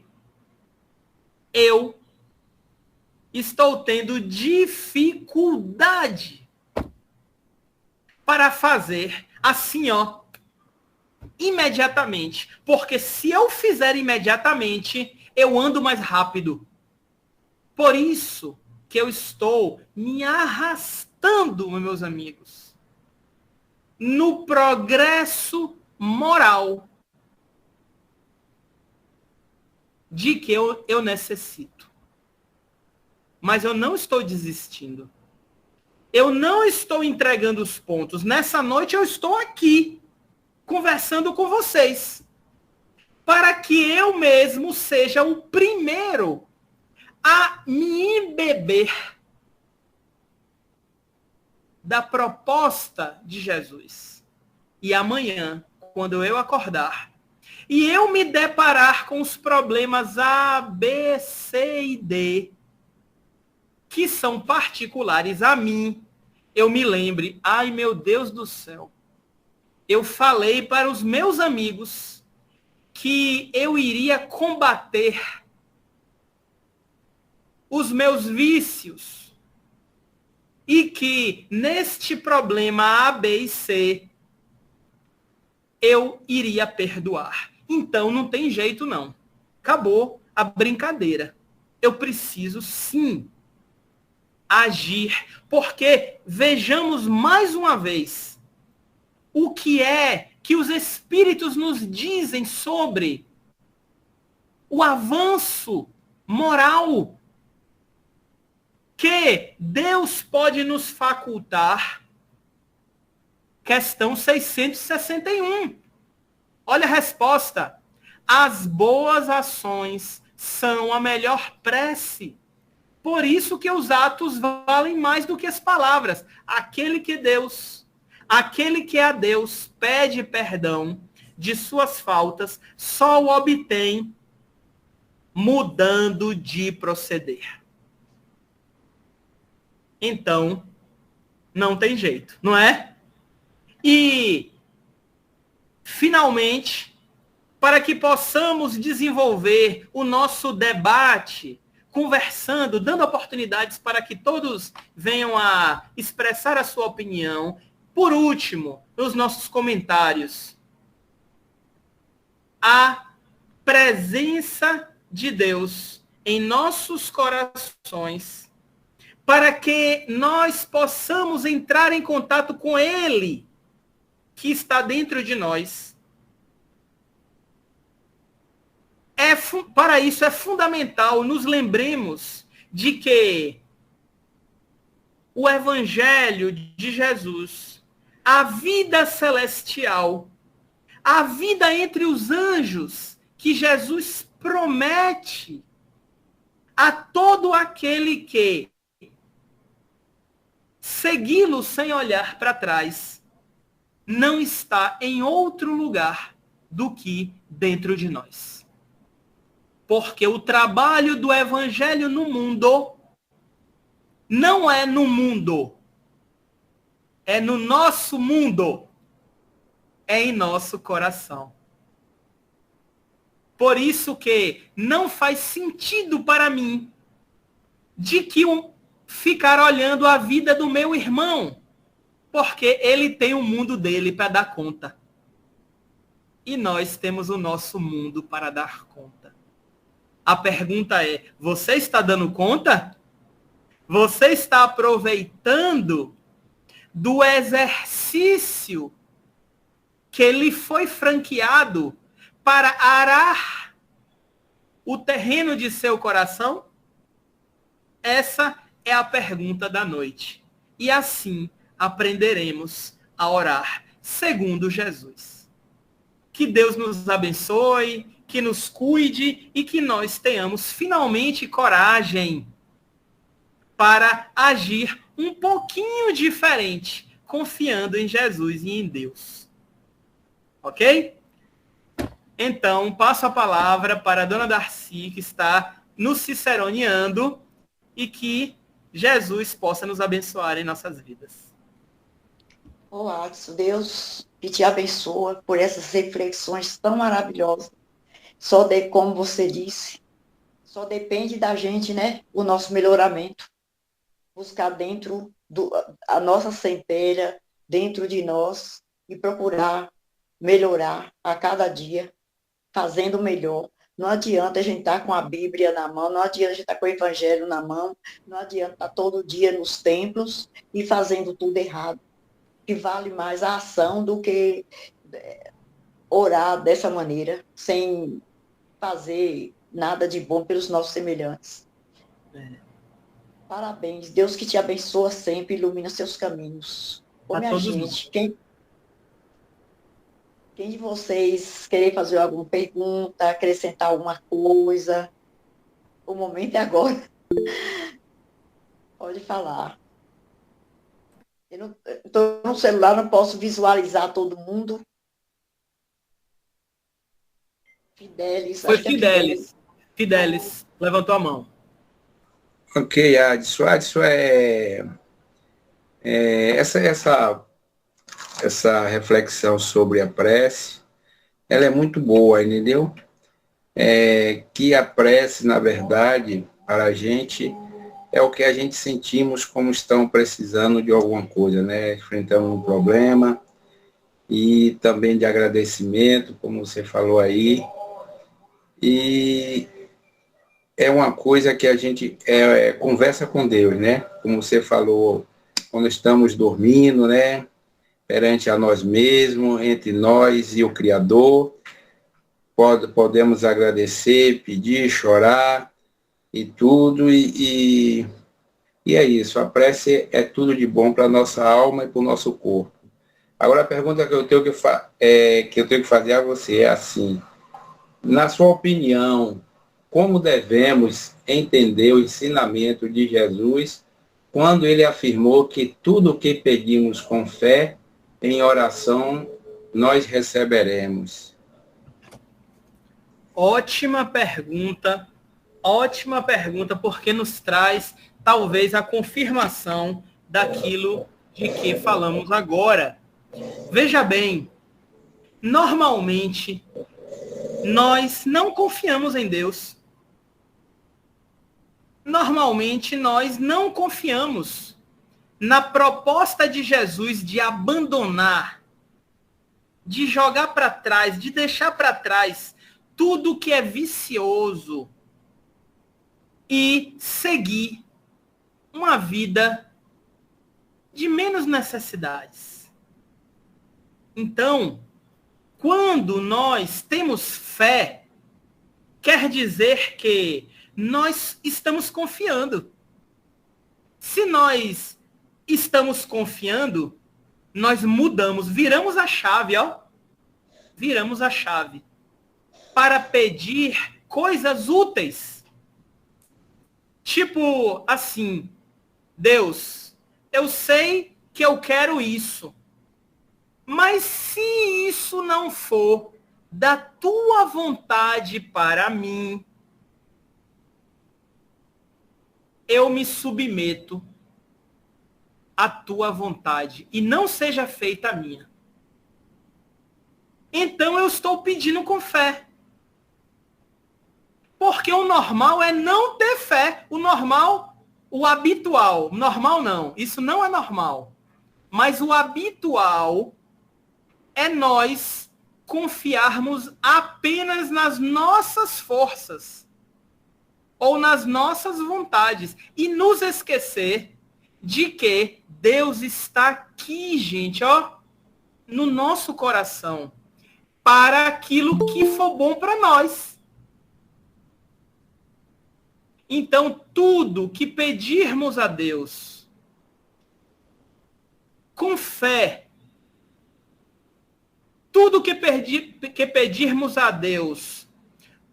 eu estou tendo dificuldade para fazer assim, ó, imediatamente. Porque se eu fizer imediatamente, eu ando mais rápido. Por isso que eu estou me arrastando, meus amigos, no progresso moral de que eu necessito. Mas eu não estou desistindo. Eu não estou entregando os pontos. Nessa noite eu estou aqui, conversando com vocês, para que eu mesmo seja o primeiro a me embeber da proposta de Jesus. E amanhã, quando eu acordar, e eu me deparar com os problemas A, B, C e D, que são particulares a mim, eu me lembre, ai meu Deus do céu, eu falei para os meus amigos que eu iria combater os meus vícios e que neste problema A, B e C eu iria perdoar. Então não tem jeito não. Acabou a brincadeira. Eu preciso sim agir, porque vejamos mais uma vez o que é que os espíritos nos dizem sobre o avanço moral que Deus pode nos facultar. Questão 661. Olha a resposta. As boas ações são a melhor prece. Por isso que os atos valem mais do que as palavras. Aquele que a Deus pede perdão de suas faltas, só o obtém mudando de proceder. Então, não tem jeito, não é? E, finalmente, para que possamos desenvolver o nosso debate, conversando, dando oportunidades para que todos venham a expressar a sua opinião. Por último, nos nossos comentários, a presença de Deus em nossos corações, para que nós possamos entrar em contato com Ele, que está dentro de nós. Para isso é fundamental nos lembremos de que o Evangelho de Jesus, a vida celestial, a vida entre os anjos que Jesus promete a todo aquele que segui-lo sem olhar para trás, não está em outro lugar do que dentro de nós. Porque o trabalho do Evangelho no mundo não é no mundo, é no nosso mundo, é em nosso coração. Por isso que não faz sentido para mim de que ficar olhando a vida do meu irmão, porque ele tem o mundo dele para dar conta. E nós temos o nosso mundo para dar conta. A pergunta é, você está dando conta? Você está aproveitando do exercício que lhe foi franqueado para arar o terreno de seu coração? Essa é a pergunta da noite. E assim aprenderemos a orar segundo Jesus. Que Deus nos abençoe, que nos cuide e que nós tenhamos finalmente coragem para agir um pouquinho diferente, confiando em Jesus e em Deus. Ok? Então, passo a palavra para a dona Darcy, que está nos ciceroneando, e que Jesus possa nos abençoar em nossas vidas. Ô, Adson, Deus que te abençoa por essas reflexões tão maravilhosas. Como você disse, só depende da gente, né? O nosso melhoramento. Buscar dentro a nossa centelha, dentro de nós, e procurar melhorar a cada dia, fazendo melhor. Não adianta a gente estar com a Bíblia na mão, não adianta a gente estar com o Evangelho na mão, não adianta estar todo dia nos templos e fazendo tudo errado. Que vale mais a ação do que orar dessa maneira, sem fazer nada de bom pelos nossos semelhantes. Parabéns, Deus que te abençoa sempre, ilumina seus caminhos. Ô, minha gente, quem de vocês querer fazer alguma pergunta, acrescentar alguma coisa, o momento é agora. Pode falar. Estou no celular, não posso visualizar todo mundo. Fidelis, Foi acho que é Fidelis. Fidelis. Fidelis levantou a mão. Ok, Adson. Adson essa reflexão sobre a prece, ela é muito boa, entendeu? Que a prece, na verdade, para a gente, é o que a gente sentimos como estão precisando de alguma coisa, né? Enfrentando um problema e também de agradecimento, como você falou aí. E é uma coisa que a gente conversa com Deus, né? Como você falou, quando estamos dormindo, né? Perante a nós mesmos, entre nós e o Criador. Podemos agradecer, pedir, chorar e tudo. E é isso. A prece é tudo de bom para a nossa alma e para o nosso corpo. Agora, a pergunta que eu tenho que fazer a você é assim. Na sua opinião, como devemos entender o ensinamento de Jesus quando ele afirmou que tudo o que pedimos com fé, em oração, nós receberemos? Ótima pergunta, porque nos traz talvez a confirmação daquilo de que falamos agora. Veja bem, normalmente nós não confiamos em Deus. Normalmente nós não confiamos na proposta de Jesus de abandonar, de jogar para trás, de deixar para trás tudo que é vicioso e seguir uma vida de menos necessidades. Então, quando nós temos fé, quer dizer que nós estamos confiando. Se nós estamos confiando, nós mudamos, viramos a chave, ó. Viramos a chave para pedir coisas úteis. Tipo assim, Deus, eu sei que eu quero isso, mas se isso não for da tua vontade para mim, eu me submeto à tua vontade e não seja feita a minha. Então eu estou pedindo com fé. Porque o normal é não ter fé. O normal, o habitual. Normal não, isso não é normal. Mas o habitual é nós confiarmos apenas nas nossas forças ou nas nossas vontades e nos esquecer de que Deus está aqui, gente, ó, no nosso coração, para aquilo que for bom para nós. Então, tudo que pedirmos a Deus com fé, tudo que pedirmos a Deus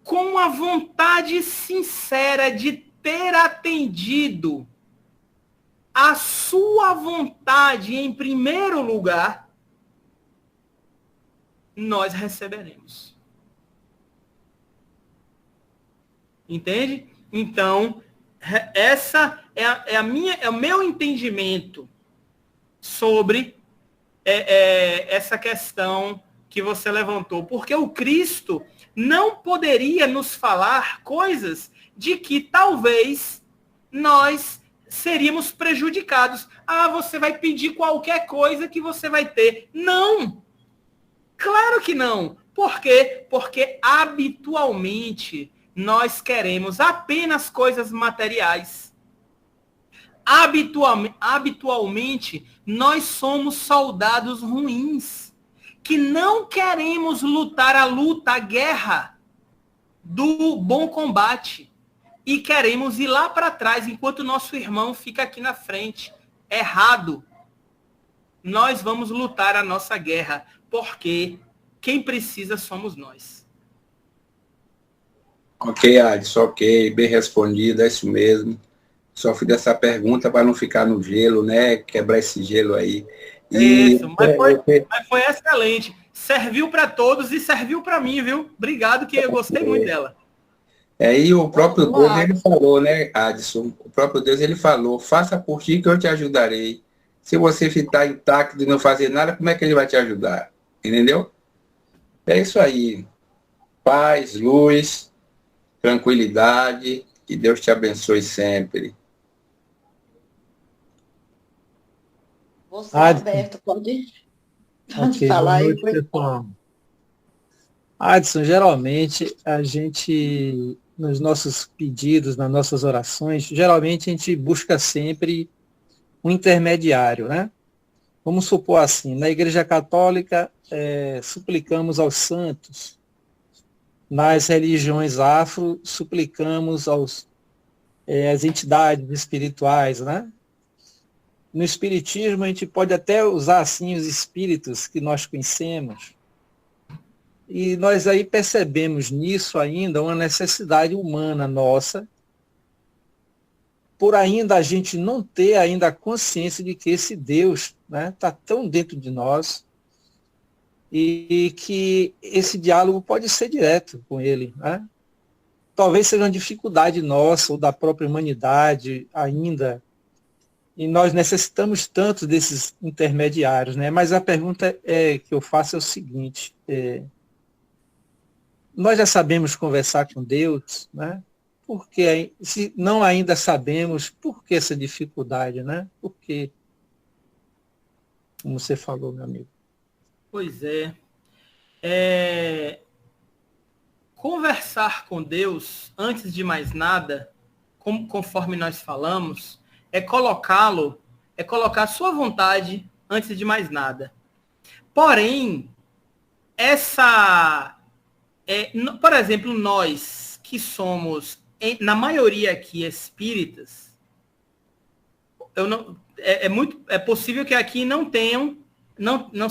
com a vontade sincera de ter atendido a sua vontade em primeiro lugar, nós receberemos. Entende? Então, essa é o meu entendimento sobre essa questão que você levantou. Porque o Cristo não poderia nos falar coisas de que talvez nós seríamos prejudicados. Ah, você vai pedir qualquer coisa que você vai ter. Não! Claro que não. Por quê? Porque habitualmente nós queremos apenas coisas materiais. Habitualmente, nós somos soldados ruins, que não queremos lutar a guerra do bom combate. E queremos ir lá para trás, enquanto nosso irmão fica aqui na frente. Errado. Nós vamos lutar a nossa guerra, porque quem precisa somos nós. Ok, Adson, ok, bem respondido, é isso mesmo. Só fiz essa pergunta para não ficar no gelo, né? Quebrar esse gelo aí. Isso, mas foi excelente. Serviu para todos e serviu para mim, viu? Obrigado, que eu gostei muito dela. E o próprio Deus, ele falou, né, Adson? O próprio Deus, ele falou, faça por ti que eu te ajudarei. Se você ficar intacto e não fazer nada, como é que ele vai te ajudar? Entendeu? É isso aí. Paz, luz, tranquilidade, que Deus te abençoe sempre. Você, Alberto, pode falar aí. Adson, geralmente a gente, nos nossos pedidos, nas nossas orações, geralmente a gente busca sempre um intermediário, né? Vamos supor assim, na Igreja Católica, suplicamos aos santos. Nas religiões afro, suplicamos às entidades espirituais, né? No Espiritismo, a gente pode até usar, assim, os espíritos que nós conhecemos. E nós aí percebemos nisso ainda uma necessidade humana nossa, por ainda a gente não ter ainda a consciência de que esse Deus está tão dentro de nós e que esse diálogo pode ser direto com ele, né? Talvez seja uma dificuldade nossa ou da própria humanidade ainda, e nós necessitamos tanto desses intermediários, né? Mas a pergunta que eu faço é o seguinte, nós já sabemos conversar com Deus, né? Porque se não ainda sabemos, por que essa dificuldade, né? Por quê? Como você falou, meu amigo. Pois é. Conversar com Deus, antes de mais nada, conforme nós falamos, é colocar a sua vontade antes de mais nada. Porém, por exemplo, nós que somos, na maioria aqui, espíritas, é possível que aqui não tenham, não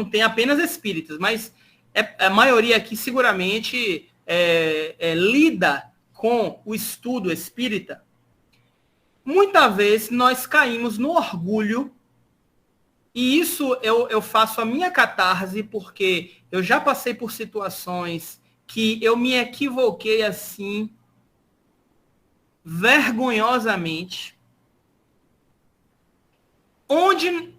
tenha apenas espíritas, mas a maioria aqui seguramente lida com o estudo espírita. Muitas vezes nós caímos no orgulho, e isso eu faço a minha catarse, porque eu já passei por situações que eu me equivoquei assim, vergonhosamente, onde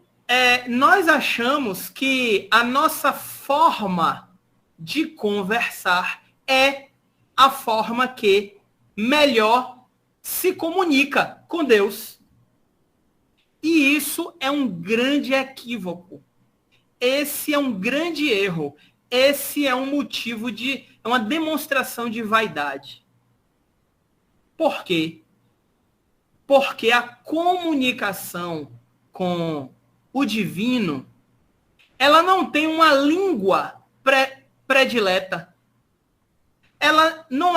nós achamos que a nossa forma de conversar é a forma que melhor se comunica com Deus. E isso é um grande equívoco. Esse é um grande erro. Esse é um motivo é uma demonstração de vaidade. Por quê? Porque a comunicação com o divino, ela não tem uma língua predileta. Ela não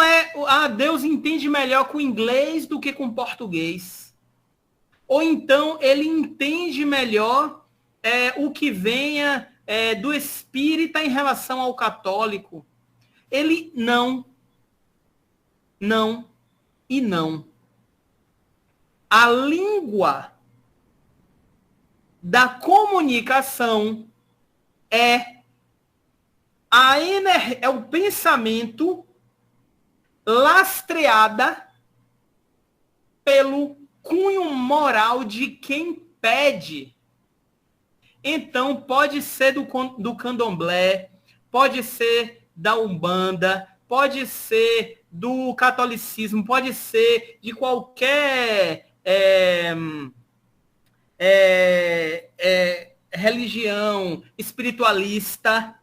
Deus entende melhor com inglês do que com português. Ou então ele entende melhor o que venha do espírita em relação ao católico. Ele não e não. A língua da comunicação é o pensamento lastreada pelo cunho moral de quem pede. Então, pode ser do candomblé, pode ser da Umbanda, pode ser do catolicismo, pode ser de qualquer religião espiritualista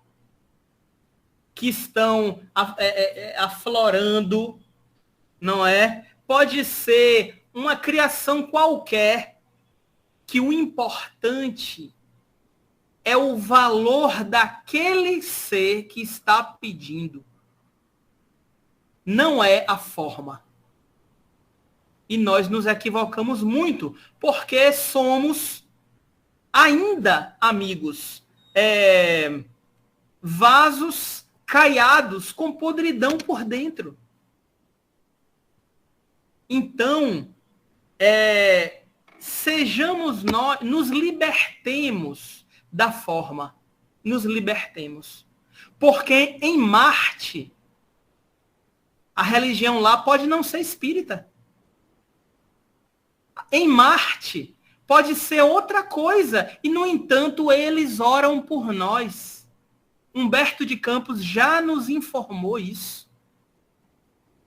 que estão aflorando, não é? Pode ser uma criação qualquer, que o importante é o valor daquele ser que está pedindo. Não é a forma. E nós nos equivocamos muito, porque somos ainda, amigos, vasos caiados com podridão por dentro. Então, sejamos nós, nos libertemos da forma, nos libertemos. Porque em Marte, a religião lá pode não ser espírita. Em Marte, pode ser outra coisa. E, no entanto, eles oram por nós. Humberto de Campos já nos informou isso.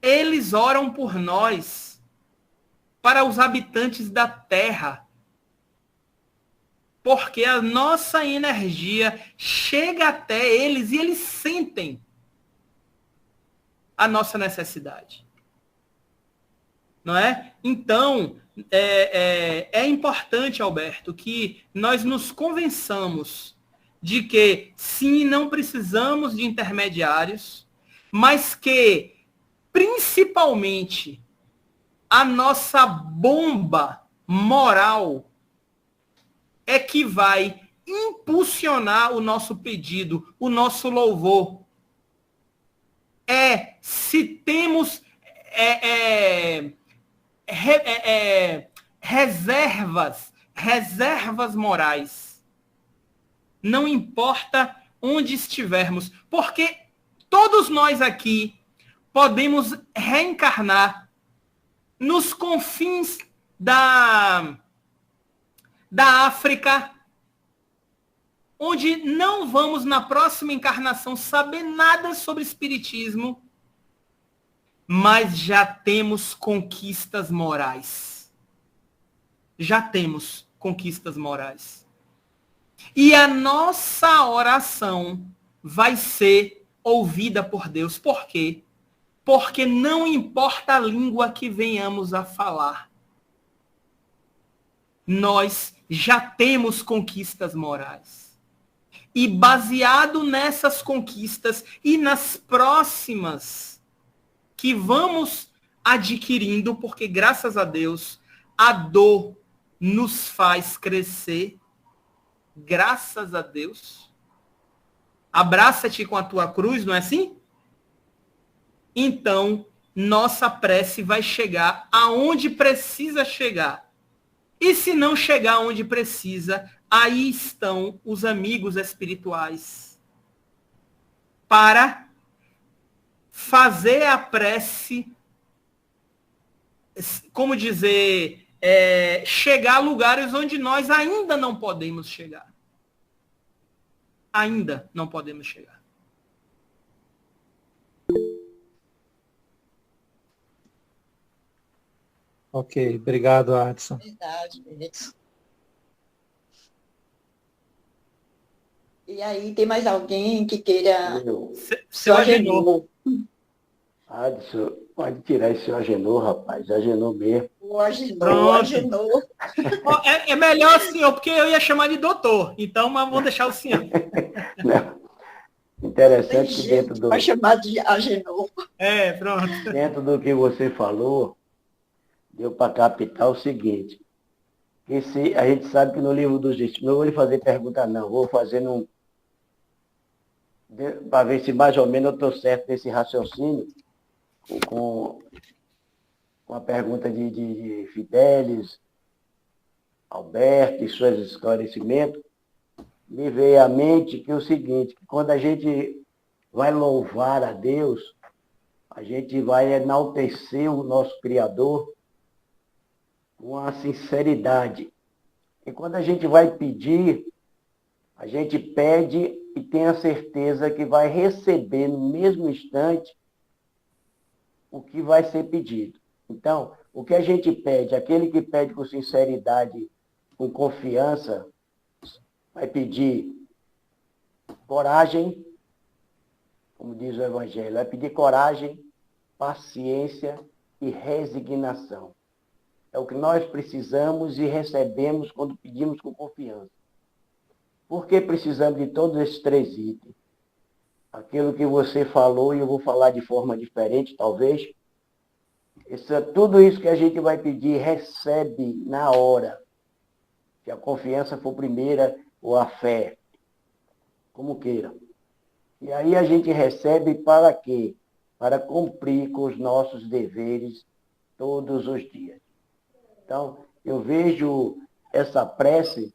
Eles oram por nós, para os habitantes da Terra. Porque a nossa energia chega até eles e eles sentem a nossa necessidade. Não é? Então, é importante, Alberto, que nós nos convençamos de que, sim, não precisamos de intermediários, mas que, principalmente, a nossa bomba moral é que vai impulsionar o nosso pedido, o nosso louvor. Se temos reservas morais. Não importa onde estivermos, porque todos nós aqui podemos reencarnar nos confins da África, onde não vamos, na próxima encarnação, saber nada sobre espiritismo, mas já temos conquistas morais. Já temos conquistas morais. E a nossa oração vai ser ouvida por Deus. Por quê? Porque não importa a língua que venhamos a falar, nós já temos conquistas morais. E baseado nessas conquistas e nas próximas que vamos adquirindo, porque graças a Deus a dor nos faz crescer, graças a Deus. Abraça-te com a tua cruz, não é assim? Então, nossa prece vai chegar aonde precisa chegar. E se não chegar onde precisa, aí estão os amigos espirituais para fazer a prece, como dizer, chegar a lugares onde nós ainda não podemos chegar. Ainda não podemos chegar. Ok, obrigado, Adson. Verdade, Edson. E aí, tem mais alguém que queira... Seu Agenor. Adson, pode tirar esse Agenor, rapaz. Agenor mesmo. O Agenor. É melhor, senhor, porque eu ia chamar de doutor. Então, mas vou deixar o senhor. Não. Interessante que dentro do... Vai chamar de Agenor. Pronto. Dentro do que você falou, deu para captar o seguinte. A gente sabe que no livro dos Espíritos, não vou lhe fazer pergunta não, vou fazer para ver se mais ou menos eu estou certo nesse raciocínio, com a pergunta de Fidelis, Alberto e seus esclarecimentos, me veio à mente que é o seguinte, que quando a gente vai louvar a Deus, a gente vai enaltecer o nosso Criador com a sinceridade. E quando a gente vai pedir, a gente pede e tem a certeza que vai receber no mesmo instante o que vai ser pedido. Então, o que a gente pede, aquele que pede com sinceridade, com confiança, vai pedir coragem, como diz o Evangelho, vai pedir coragem, paciência e resignação. É o que nós precisamos e recebemos quando pedimos com confiança. Por que precisamos de todos esses 3 itens? Aquilo que você falou, e eu vou falar de forma diferente, talvez. Tudo isso que a gente vai pedir, recebe na hora. Se a confiança for primeira ou a fé, como queira. E aí a gente recebe para quê? Para cumprir com os nossos deveres todos os dias. Então, eu vejo essa prece,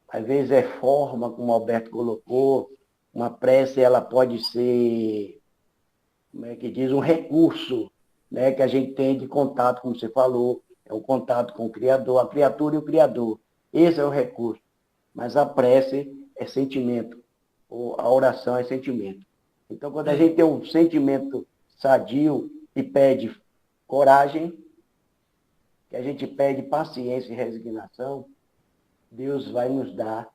às vezes é forma, como o Alberto colocou, uma prece ela pode ser, como é que diz, um recurso, né, que a gente tem de contato, como você falou, é o contato com o Criador, a criatura e o Criador. Esse é o recurso. Mas a prece é sentimento, ou a oração é sentimento. Então, quando a gente tem um sentimento sadio e pede coragem, que a gente pede paciência e resignação, Deus vai nos dar,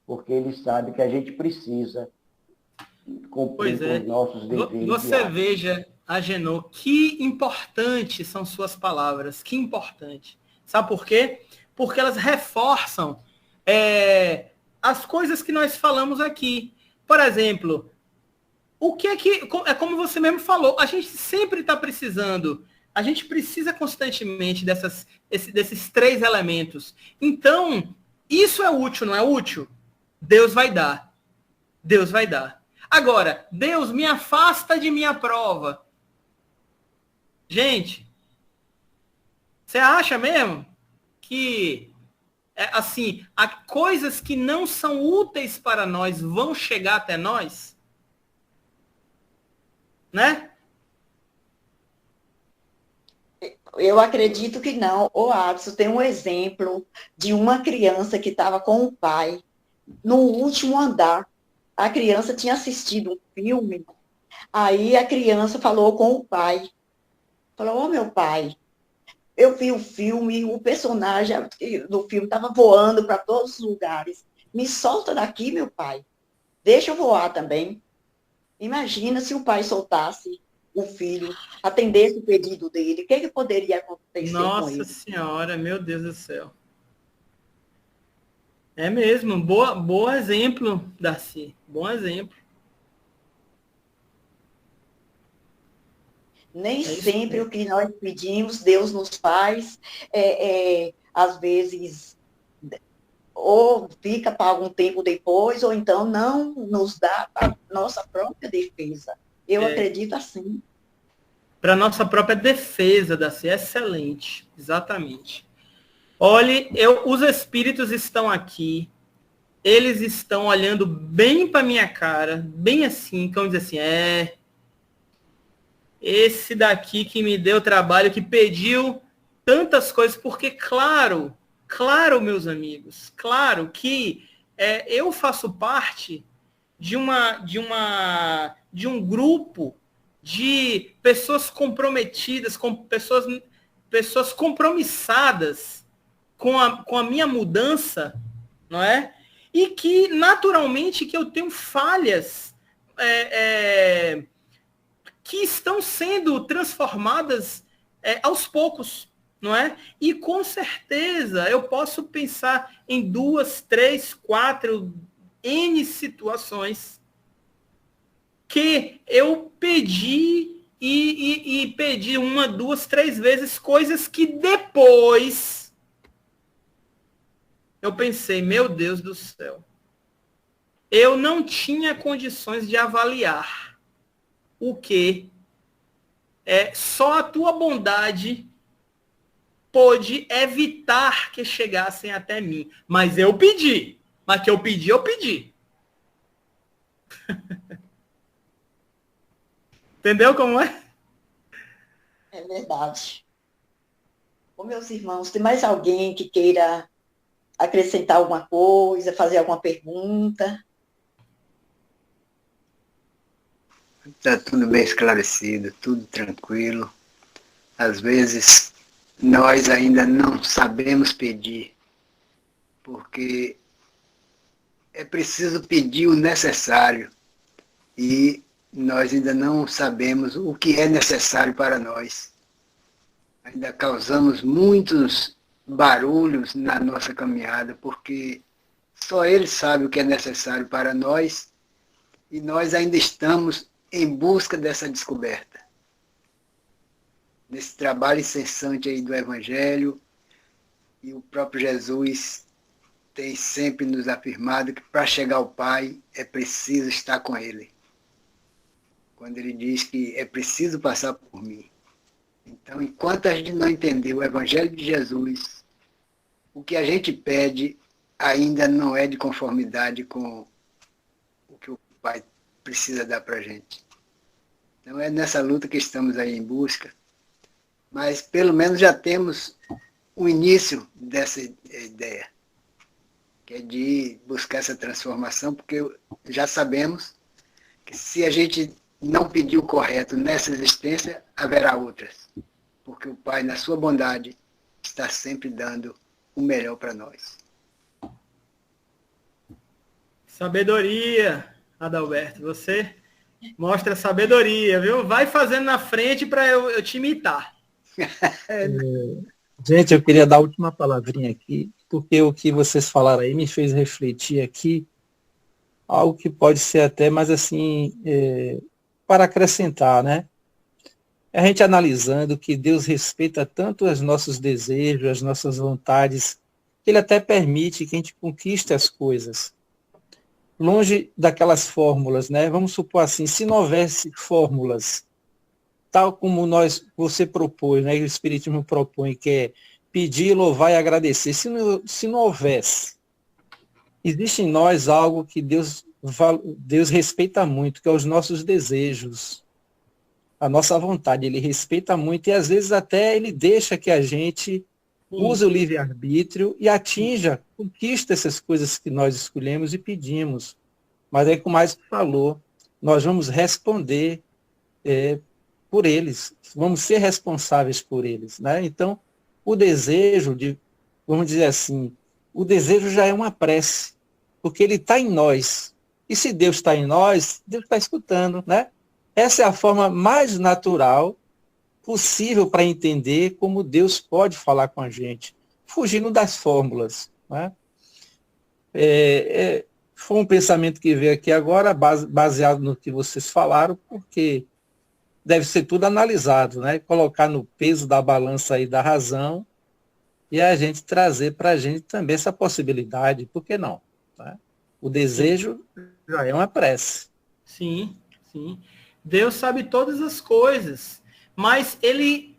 porque Ele sabe que a gente precisa cumprir com os nossos deveres Você diários. veja, Agenor, que importantes são suas palavras, que importante. Sabe por quê? Porque elas reforçam as coisas que nós falamos aqui. Por exemplo, o que é como você mesmo falou, a gente sempre está precisando, a gente precisa constantemente desses 3 elementos. Então, isso é útil, não é útil? Deus vai dar. Deus vai dar. Agora, Deus me afasta de minha prova. Gente, você acha mesmo que, assim, coisas que não são úteis para nós vão chegar até nós? Né? Eu acredito que não. Ô, Adson, tem um exemplo de uma criança que estava com o pai no último andar. A criança tinha assistido um filme, aí a criança falou com o pai. Falou, ô, meu pai, eu vi o filme, o personagem do filme estava voando para todos os lugares. Me solta daqui, meu pai. Deixa eu voar também. Imagina se o pai soltasse o filho, atendesse o pedido dele. O que poderia acontecer com ele? Nossa Senhora, meu Deus do céu. É mesmo, bom exemplo, Darcy. Bom exemplo. Nem sempre o que nós pedimos, Deus nos faz, às vezes, ou fica para algum tempo depois, ou então não nos dá para nossa própria defesa. Eu acredito assim. Para nossa própria defesa, Darcy. Excelente, exatamente. Olhe, os espíritos estão aqui, eles estão olhando bem para minha cara, bem assim, como dizer assim, esse daqui que me deu trabalho, que pediu tantas coisas, porque claro, meus amigos, claro que eu faço parte de um grupo de pessoas comprometidas, com pessoas compromissadas com a minha mudança, não é? E que, naturalmente, que eu tenho falhas que estão sendo transformadas aos poucos, não é? E, com certeza, eu posso pensar em 2, 3, 4, N situações que eu pedi e pedi 1, 2, 3 vezes coisas que depois eu pensei, meu Deus do céu, eu não tinha condições de avaliar o que só a tua bondade pôde evitar que chegassem até mim. Mas eu pedi. Mas que eu pedi. Entendeu como é? É verdade. Ô, meus irmãos, tem mais alguém que queira acrescentar alguma coisa, fazer alguma pergunta? Está tudo bem esclarecido, tudo tranquilo. Às vezes, nós ainda não sabemos pedir, porque é preciso pedir o necessário e nós ainda não sabemos o que é necessário para nós. Ainda causamos muitos barulhos na nossa caminhada, porque só Ele sabe o que é necessário para nós e nós ainda estamos em busca dessa descoberta. Nesse trabalho incessante aí do Evangelho, e o próprio Jesus tem sempre nos afirmado que para chegar ao Pai é preciso estar com Ele. Quando Ele diz que é preciso passar por mim. Então, enquanto a gente não entender o Evangelho de Jesus, o que a gente pede ainda não é de conformidade com o que o Pai precisa dar para a gente. Então, é nessa luta que estamos aí em busca, mas pelo menos já temos o início dessa ideia, que é de buscar essa transformação, porque já sabemos que se a gente não pedir o correto nessa existência, haverá outras, porque o Pai, na sua bondade, está sempre dando o melhor para nós. Sabedoria, Adalberto, você mostra sabedoria, viu? Vai fazendo na frente para eu te imitar. Gente, eu queria dar a última palavrinha aqui, porque o que vocês falaram aí me fez refletir aqui, algo que pode ser até, mas assim, para acrescentar, né? A gente analisando que Deus respeita tanto os nossos desejos, as nossas vontades, que Ele até permite que a gente conquiste as coisas. Longe daquelas fórmulas, né? Vamos supor assim, se não houvesse fórmulas, tal como você propôs, né? O Espiritismo propõe, que é pedir, louvar e agradecer. Se não houvesse, existe em nós algo que Deus respeita muito, que é os nossos desejos, a nossa vontade. Ele respeita muito e às vezes até ele deixa que a gente use o livre-arbítrio e conquista essas coisas que nós escolhemos e pedimos. Mas aí, como mais falou, nós vamos responder por eles, vamos ser responsáveis por eles, né? Então, o desejo vamos dizer assim, o desejo já é uma prece, porque ele está em nós. E se Deus está em nós, Deus está escutando, né? Essa é a forma mais natural possível para entender como Deus pode falar com a gente, fugindo das fórmulas, né? Foi um pensamento que veio aqui agora, baseado no que vocês falaram, porque deve ser tudo analisado, né? Colocar no peso da balança aí da razão e a gente trazer para a gente também essa possibilidade, por que não? Né? O desejo já é uma prece. Sim, sim. Deus sabe todas as coisas, mas ele,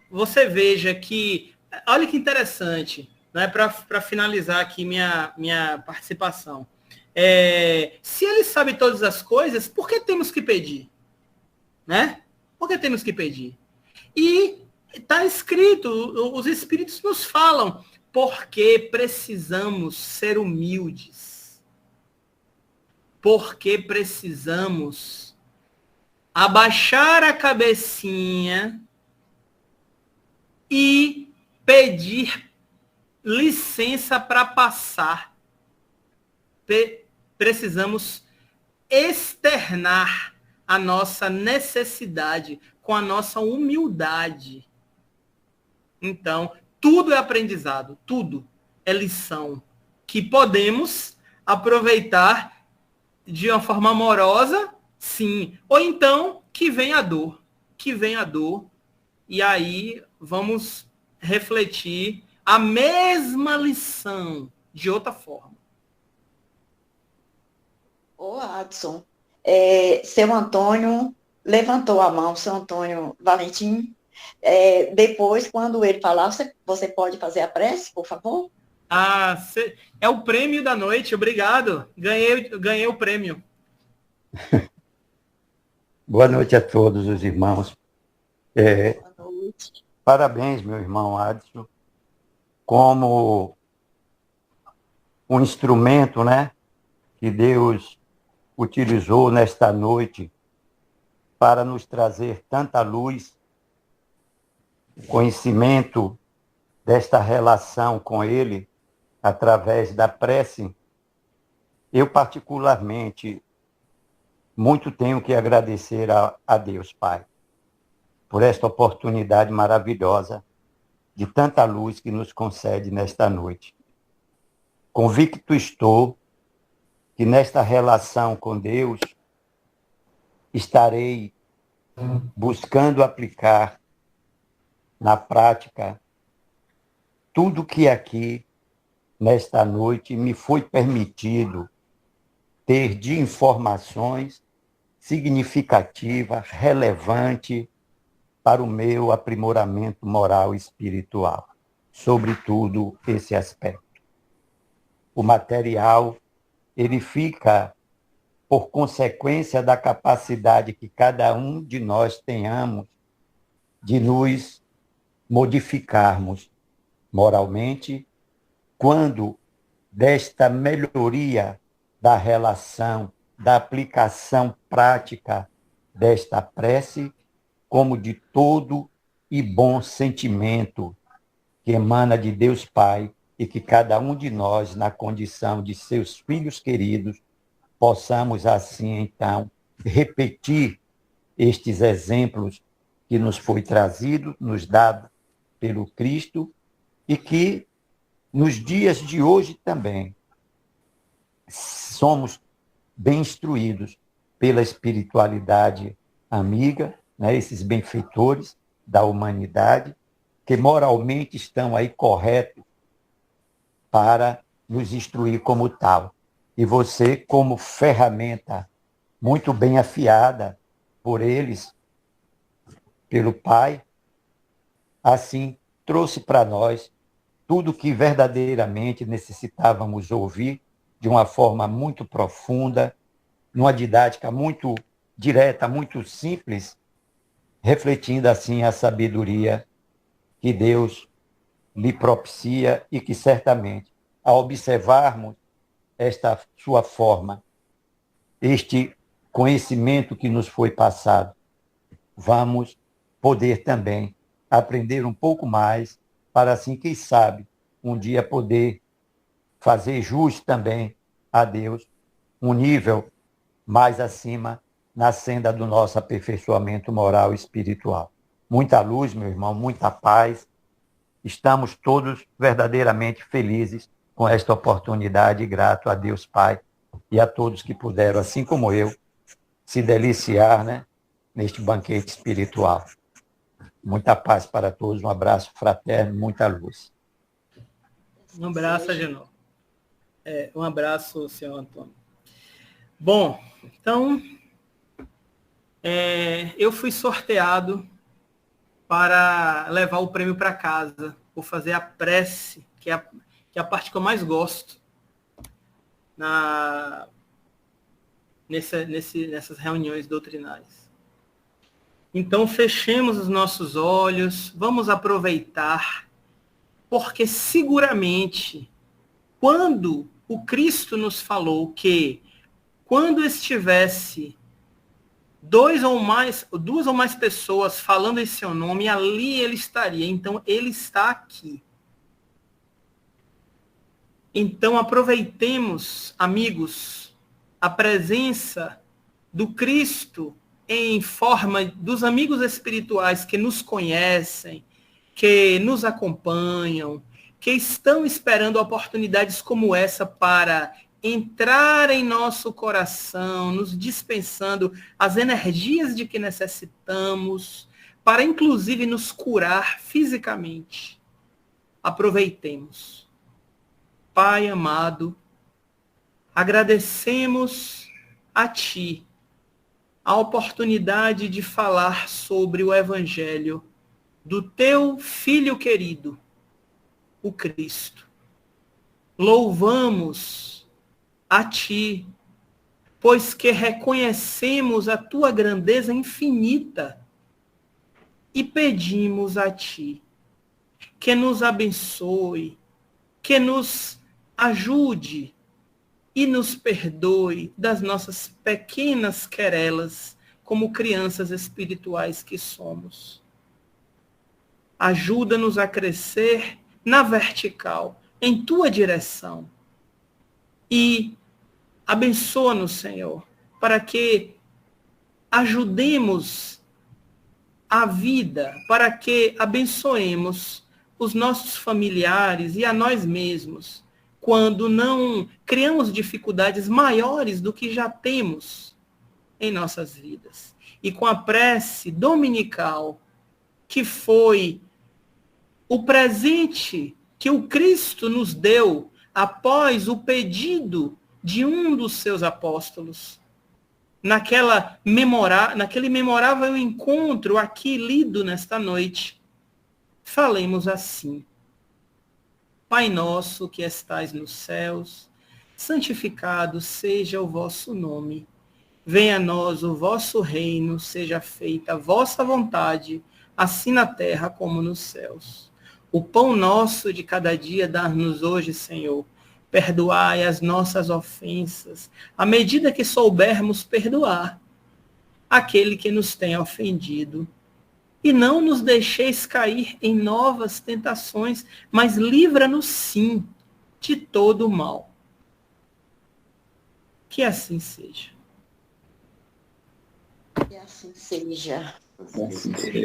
você veja que, olha que interessante, né, para finalizar aqui minha participação. Se ele sabe todas as coisas, por que temos que pedir? Né? Por que temos que pedir? E está escrito, os Espíritos nos falam, porque precisamos ser humildes. Porque precisamos abaixar a cabecinha e pedir licença para passar. Precisamos externar a nossa necessidade com a nossa humildade. Então, tudo é aprendizado, tudo é lição que podemos aproveitar de uma forma amorosa, sim. Ou então, que vem a dor. E aí, vamos refletir a mesma lição de outra forma. Ô, Adson, seu Antônio levantou a mão, seu Antônio Valentim. Depois, quando ele falar, você pode fazer a prece, por favor? É o prêmio da noite, obrigado. Ganhei o prêmio. Boa noite a todos os irmãos. Boa noite. Parabéns, meu irmão Adson, como um instrumento, né, que Deus utilizou nesta noite para nos trazer tanta luz, conhecimento desta relação com Ele através da prece. Eu, particularmente, muito tenho que agradecer a Deus, Pai, por esta oportunidade maravilhosa de tanta luz que nos concede nesta noite. Convicto estou que nesta relação com Deus estarei buscando aplicar na prática tudo que aqui, nesta noite, me foi permitido ter de informações significativas, relevantes para o meu aprimoramento moral e espiritual. Sobretudo esse aspecto. O material, ele fica por consequência da capacidade que cada um de nós tenhamos de nos modificarmos moralmente, quando desta melhoria da relação, da aplicação prática desta prece, como de todo e bom sentimento que emana de Deus Pai e que cada um de nós, na condição de seus filhos queridos, possamos assim, então, repetir estes exemplos que nos foi trazido, nos dado pelo Cristo, e que nos dias de hoje também somos bem instruídos pela espiritualidade amiga, né, esses benfeitores da humanidade, que moralmente estão aí corretos para nos instruir como tal. E você, como ferramenta muito bem afiada por eles, pelo Pai, assim trouxe para nós tudo que verdadeiramente necessitávamos ouvir de uma forma muito profunda, numa didática muito direta, muito simples, refletindo assim a sabedoria que Deus lhe propicia e que certamente, ao observarmos esta sua forma, este conhecimento que nos foi passado, vamos poder também aprender um pouco mais para assim, quem sabe, um dia poder fazer jus também a Deus um nível mais acima na senda do nosso aperfeiçoamento moral e espiritual. Muita luz, meu irmão, muita paz. Estamos todos verdadeiramente felizes com esta oportunidade e grato a Deus Pai e a todos que puderam, assim como eu, se deliciar, né, neste banquete espiritual. Muita paz para todos, um abraço fraterno, muita luz. Um abraço, Agenor. Um abraço, senhor Antônio. Bom, então, eu fui sorteado para levar o prêmio para casa, por fazer a prece, que é a parte que eu mais gosto nessas reuniões doutrinárias. Então, fechemos os nossos olhos, vamos aproveitar, porque seguramente, quando o Cristo nos falou que, quando estivesse duas ou mais pessoas falando em seu nome, ali ele estaria. Então, ele está aqui. Então, aproveitemos, amigos, a presença do Cristo em forma dos amigos espirituais que nos conhecem, que nos acompanham, que estão esperando oportunidades como essa para entrar em nosso coração, nos dispensando as energias de que necessitamos, para inclusive nos curar fisicamente. Aproveitemos. Pai amado, agradecemos a Ti a oportunidade de falar sobre o Evangelho do Teu Filho querido, o Cristo. Louvamos a Ti, pois que reconhecemos a Tua grandeza infinita e pedimos a Ti que nos abençoe, que nos ajude e nos perdoe das nossas pequenas querelas como crianças espirituais que somos. Ajuda-nos a crescer na vertical, em Tua direção. E abençoa-nos, Senhor, para que ajudemos a vida, para que abençoemos os nossos familiares e a nós mesmos, quando não criamos dificuldades maiores do que já temos em nossas vidas. E com a prece dominical, que foi o presente que o Cristo nos deu após o pedido de um dos seus apóstolos, naquele memorável encontro aqui lido nesta noite, falemos assim: Pai nosso que estais nos céus, santificado seja o vosso nome. Venha a nós o vosso reino, seja feita a vossa vontade, assim na terra como nos céus. O pão nosso de cada dia dá-nos hoje, Senhor. Perdoai as nossas ofensas, à medida que soubermos perdoar aquele que nos tem ofendido. E não nos deixeis cair em novas tentações, mas livra-nos sim de todo o mal. Que assim seja. Que assim seja. Assim seja.